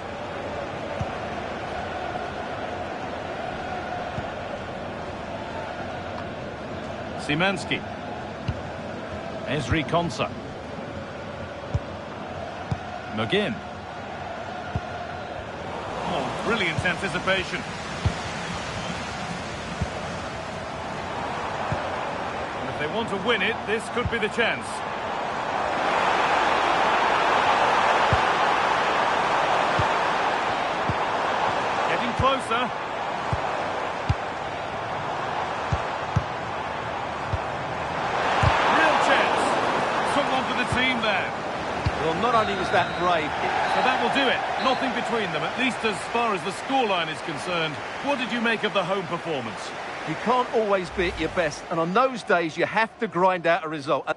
Szymanski. Ezri Konsa. McGinn. Oh, brilliant anticipation. And if they want to win it, this could be the chance. Getting closer. Team there. Well, not only was that brave... So that will do it. Nothing between them, at least as far as the scoreline is concerned. What did you make of the home performance? You can't always be at your best, and on those days you have to grind out a result.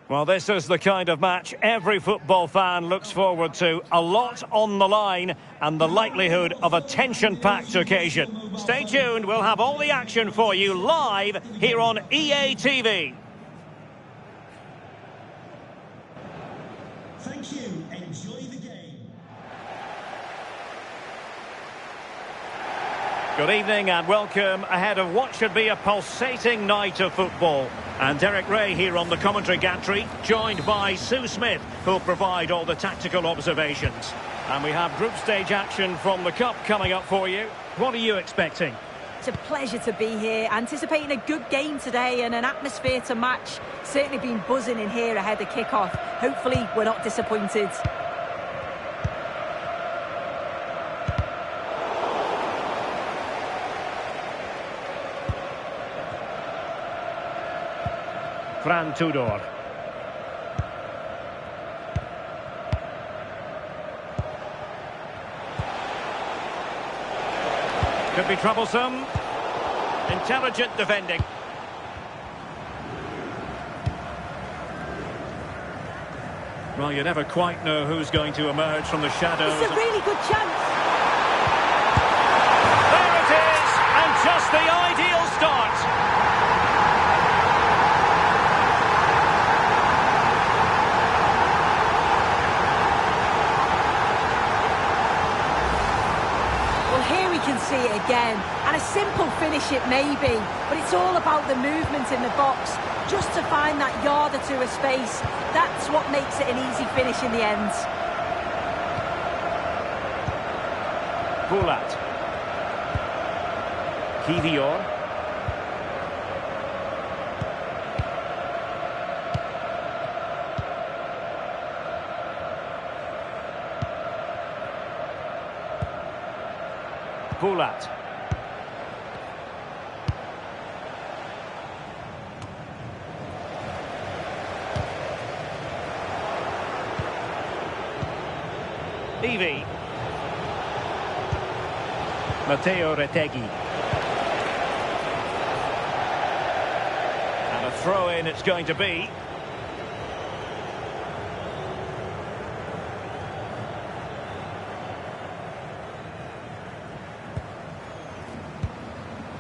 Well, this is the kind of match every football fan looks forward to. A lot on the line and the likelihood of a tension-packed occasion. Stay tuned, we'll have all the action for you live here on EA TV. Thank you. Enjoy the game. Good evening and welcome ahead of what should be a pulsating night of football. And Derek Ray here on the commentary gantry, joined by Sue Smith, who'll provide all the tactical observations. And we have group stage action from the Cup coming up for you. What are you expecting? It's a pleasure to be here, anticipating a good game today and an atmosphere to match. Certainly been buzzing in here ahead of kick-off. Hopefully we're not disappointed. Fran Tudor. Could be troublesome. Intelligent defending. Well, you never quite know who's going to emerge from the shadows. It's a really good chance. There it is, and just the ideal start. Here we can see it again, and a simple finish it may be, but it's all about the movement in the box, just to find that yard or two of space. That's what makes it an easy finish in the end. Bulat. Kivior. Bulat. Evie. Matteo Retegui. And a throw-in it's going to be.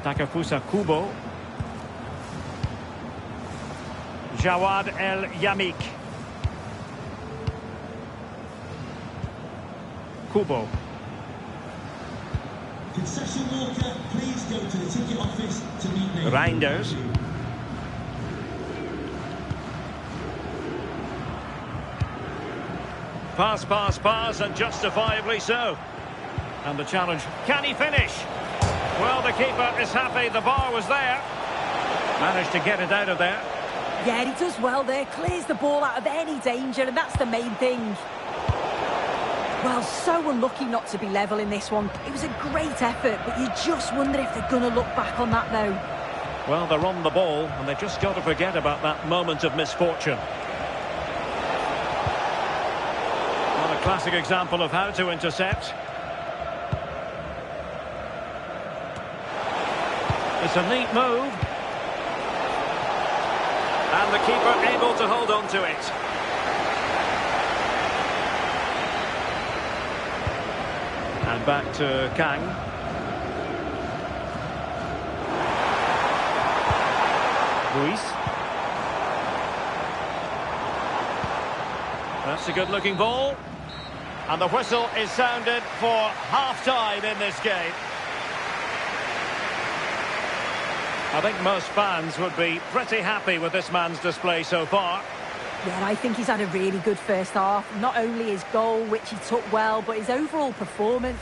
Takafusa Kubo. Jawad El Yamik. Kubo. Concession worker, please go to the ticket office to meet me. Reinders. Pass, and justifiably so. And the challenge, can he finish? Well, the keeper is happy the bar was there. Managed to get it out of there. Yeah, he does well there, clears the ball out of any danger, and that's the main thing. Well, so unlucky not to be level in this one. It was a great effort, but you just wonder if they're going to look back on that, though. Well, they're on the ball, and they've just got to forget about that moment of misfortune. Well, a classic example of how to intercept. It's a neat move. And the keeper able to hold on to it. And back to Kang. Ruiz. That's a good-looking ball. And the whistle is sounded for half-time in this game. I think most fans would be pretty happy with this man's display so far. Yeah, I think he's had a really good first half. Not only his goal, which he took well, but his overall performance.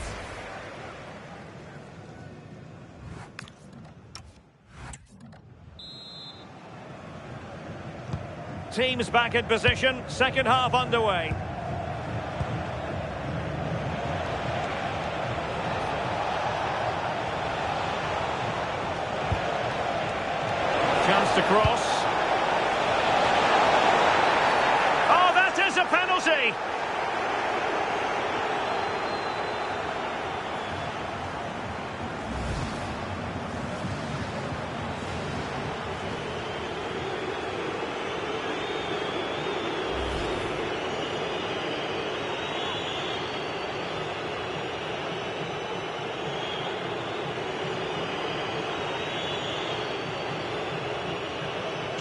Teams back in position, second half underway. Chance to cross. Oh, that is a penalty!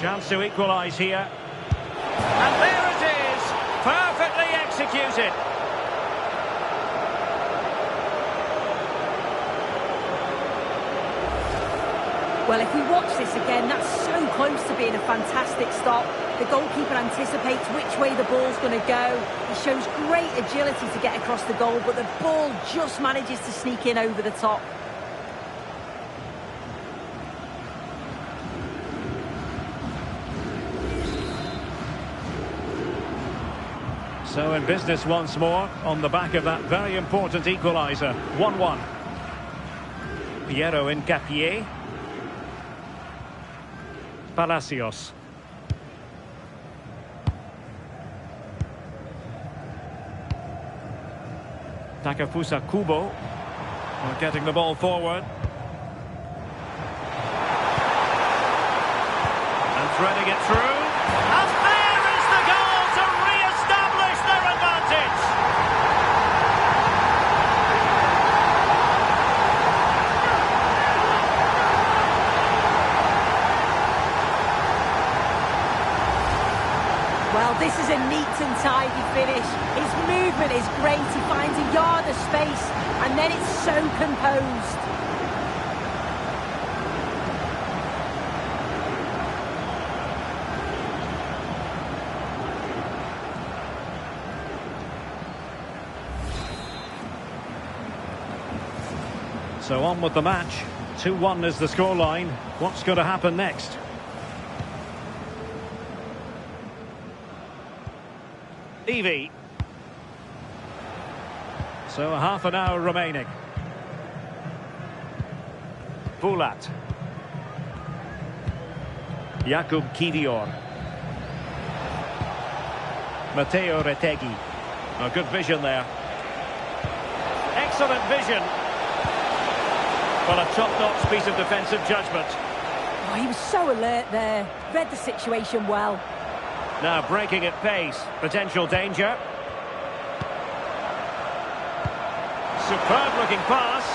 Chance to equalise here. And there it is! Perfectly executed. Well, if we watch this again, that's so close to being a fantastic stop. The goalkeeper anticipates which way the ball's going to go. He shows great agility to get across the goal, but the ball just manages to sneak in over the top. So in business once more, on the back of that very important equaliser. 1-1. Piero Hincapié. Palacios. Takefusa Kubo. We're getting the ball forward. And threading it through. And there is the goal to re-establish their advantage. Well, this is a neat and tidy finish. His movement is great. He finds a yard of space, and then it's so composed. So on with the match. 2-1 is the scoreline. What's going to happen next? Evie. So half an hour remaining. Bulat. Jakub Kivior. Matteo Retegui. A good vision there. Excellent vision. Well, a top-notch piece of defensive judgment. Oh, he was so alert there. Read the situation well. Now breaking at pace. Potential danger. Superb-looking pass.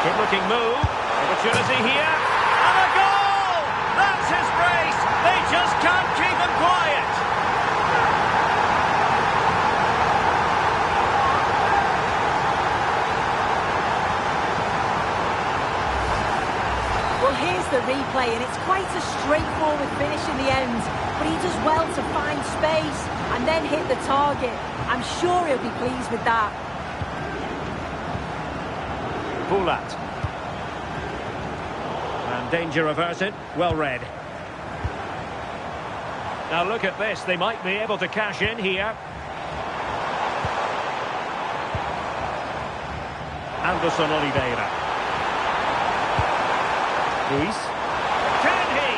Good-looking move. Opportunity here. And a goal! That's his brace. They just can't keep him quiet. Well, here's the replay, and it's quite a straightforward finish in the end. But he does well to find space and then hit the target. I'm sure he'll be pleased with that. Bulat. And danger averted. Well read. Now look at this. They might be able to cash in here. Anderson Oliveira. Luis. Can he?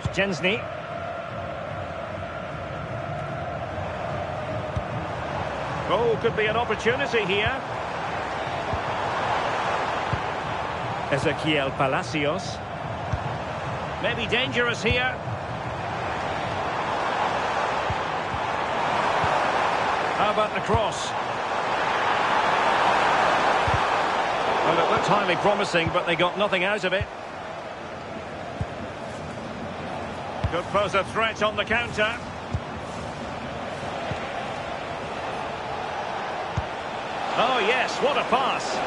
Szczęsny. Oh, could be an opportunity here. Ezequiel Palacios. Maybe dangerous here. How about the cross? Well, it looked highly promising, but they got nothing out of it. Could pose a threat on the counter. Oh, yes, what a pass.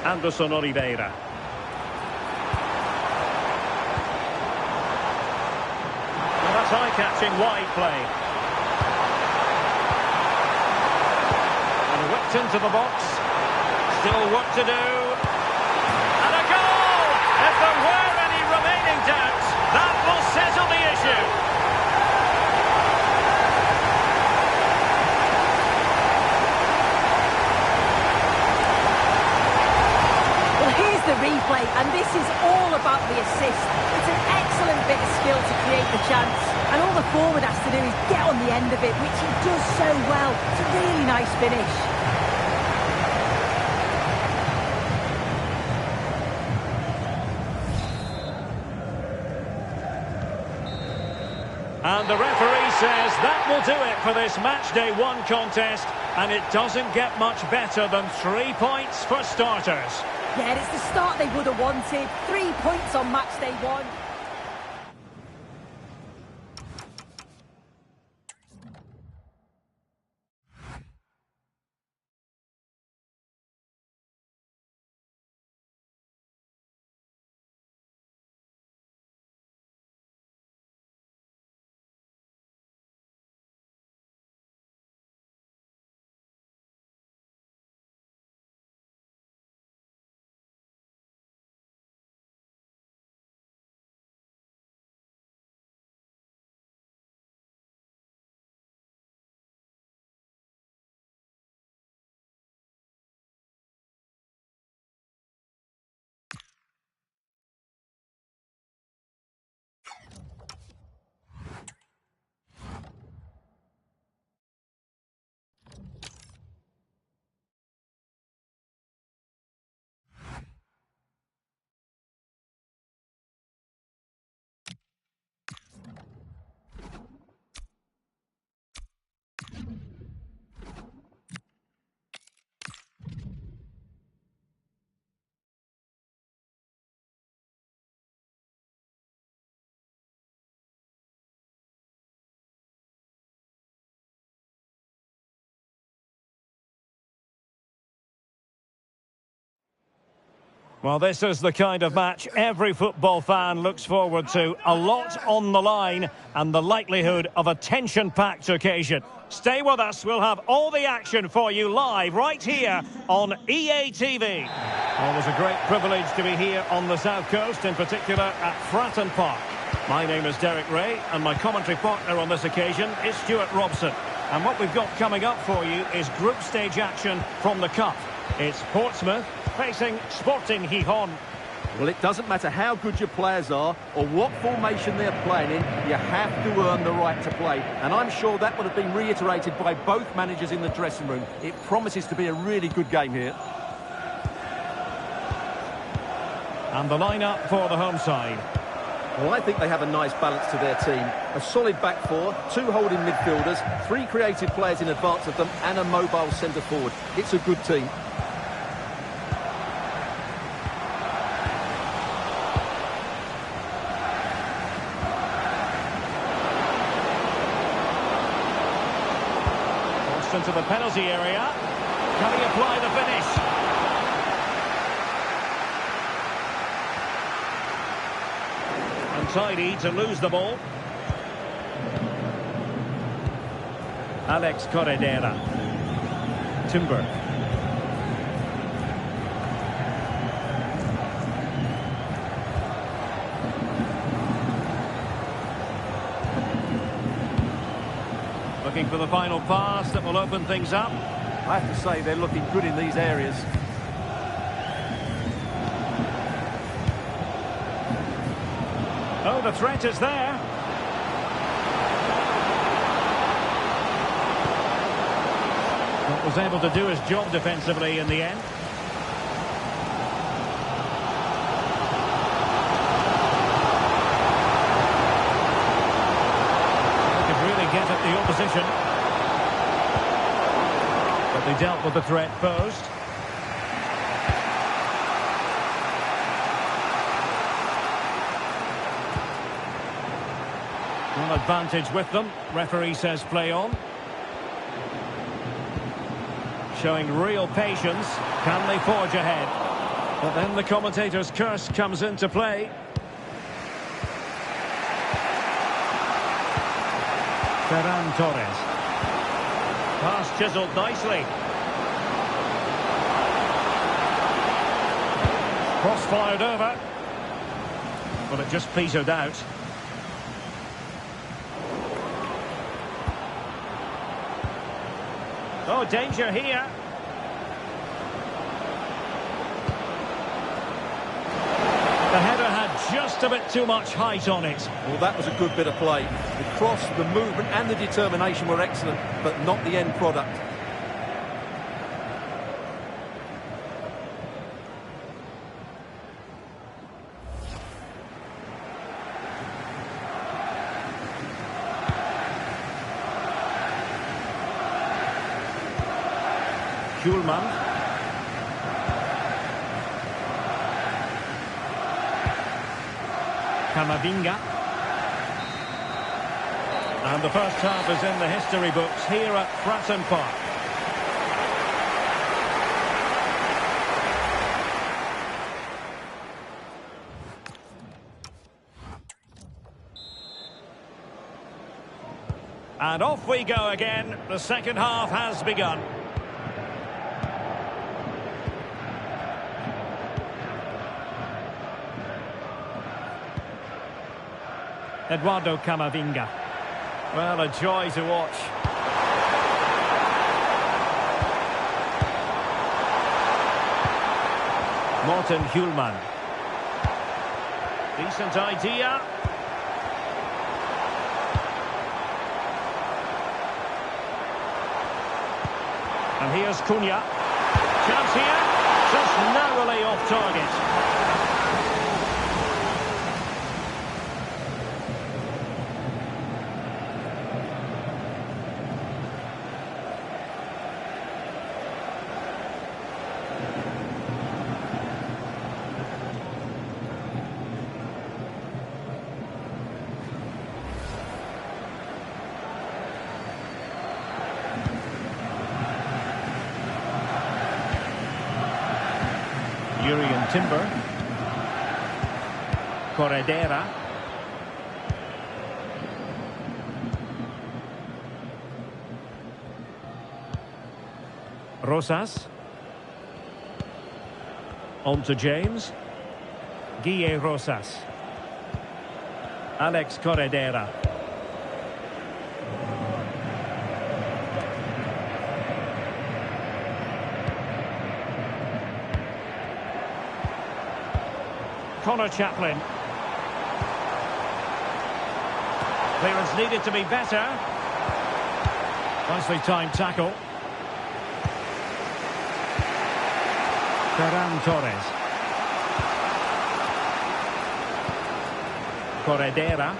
Anderson Oliveira. Well, that's eye-catching wide play. And whipped into the box. Still work to do. And a goal! If there were any remaining doubts, that will settle the issue. Well, here's the replay, and this is all about the assist. It's an excellent bit of skill to create the chance, and all the forward has to do is get on the end of it, which he does so well. It's a really nice finish. And the referee says that will do it for this match day 1 contest, and it doesn't get much better than 3 points for starters. Yeah, it's the start they would have wanted. 3 points on match day 1. Well, this is the kind of match every football fan looks forward to. A lot on the line and the likelihood of a tension-packed occasion. Stay with us. We'll have all the action for you live right here on EA TV. Always a great privilege to be here on the South Coast, in particular at Fratton Park. My name is Derek Ray, and my commentary partner on this occasion is Stuart Robson. And what we've got coming up for you is group stage action from the Cup. It's Portsmouth facing Sporting Gijón. Well, it doesn't matter how good your players are or what formation they're playing in, you have to earn the right to play. And I'm sure that would have been reiterated by both managers in the dressing room. It promises to be a really good game here. And the lineup for the home side. Well, I think they have a nice balance to their team. A solid back four, 2 holding midfielders, 3 creative players in advance of them, and a mobile centre forward. It's a good team. Into the penalty area. Can he apply the finish? Untidy to lose the ball. Alex Corredera. Timber. Looking for the final pass that will open things up. I have to say they're looking good in these areas. Oh, the threat is there. But was able to do his job defensively in the end. Get at the opposition, but they dealt with the threat posed. One advantage with them. Referee says play on. Showing real patience. Can they forge ahead? But then the commentator's curse comes into play. Ferran Torres. Pass chiselled nicely. Cross fired over. But it just petered out. Oh, danger here. The header had just a bit too much height on it. Well, that was a good bit of play. The cross, the movement and the determination were excellent, but not the end product. Hjulmand. Camavinga. And the first half is in the history books here at Fratton Park. And off we go again. The second half has begun. Eduardo Camavinga. Well, a joy to watch. Morten Hjulmand. Decent idea. And here's Cunha. Chance here. Just narrowly off target. Jurriën Timber. Corredera. Rosas. On to James. Guille Rosas. Alex Corredera. Connor Chaplin. Clearance needed to be better. Nicely timed tackle. Ferran Torres. Corredera.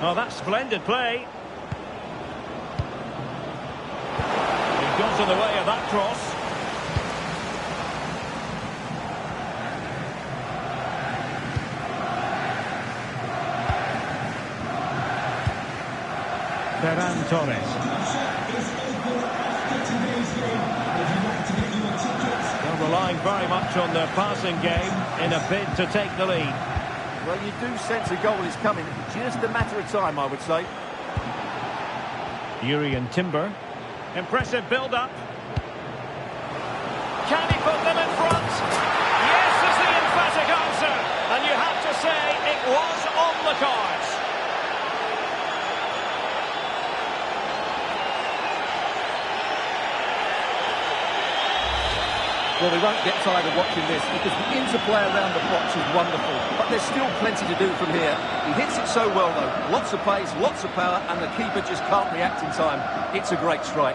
Oh, that's splendid play. He got in the way of that cross. Ferran Torres. They're relying very much on their passing game in a bid to take the lead. Well, you do sense a goal is coming. Just a matter of time, I would say. Jurriën Timber. Impressive build-up. Can he put them in front? Yes is the emphatic answer. And you have to say it was on the cards. Well, we won't get tired of watching this because the interplay around the box is wonderful. But there's still plenty to do from here. He hits it so well, though. Lots of pace, lots of power, and the keeper just can't react in time. It's a great strike.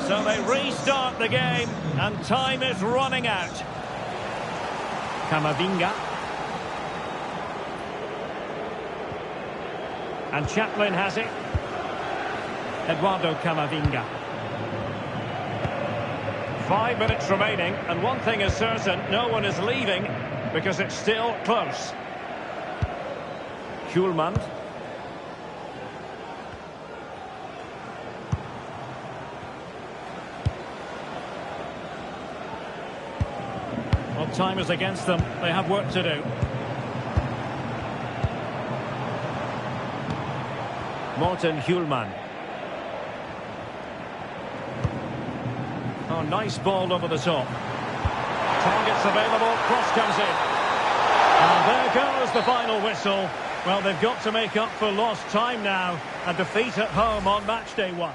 So they restart the game, and time is running out. Camavinga. And Chaplin has it. Eduardo Camavinga. 5 minutes remaining, and one thing is certain, no one is leaving because it's still close. Hjulmand. Well, time is against them. They have work to do. Morten Hjulmand. Oh, nice ball over the top. Targets available, cross comes in. And there goes the final whistle. Well, they've got to make up for lost time now. A defeat at home on match day 1.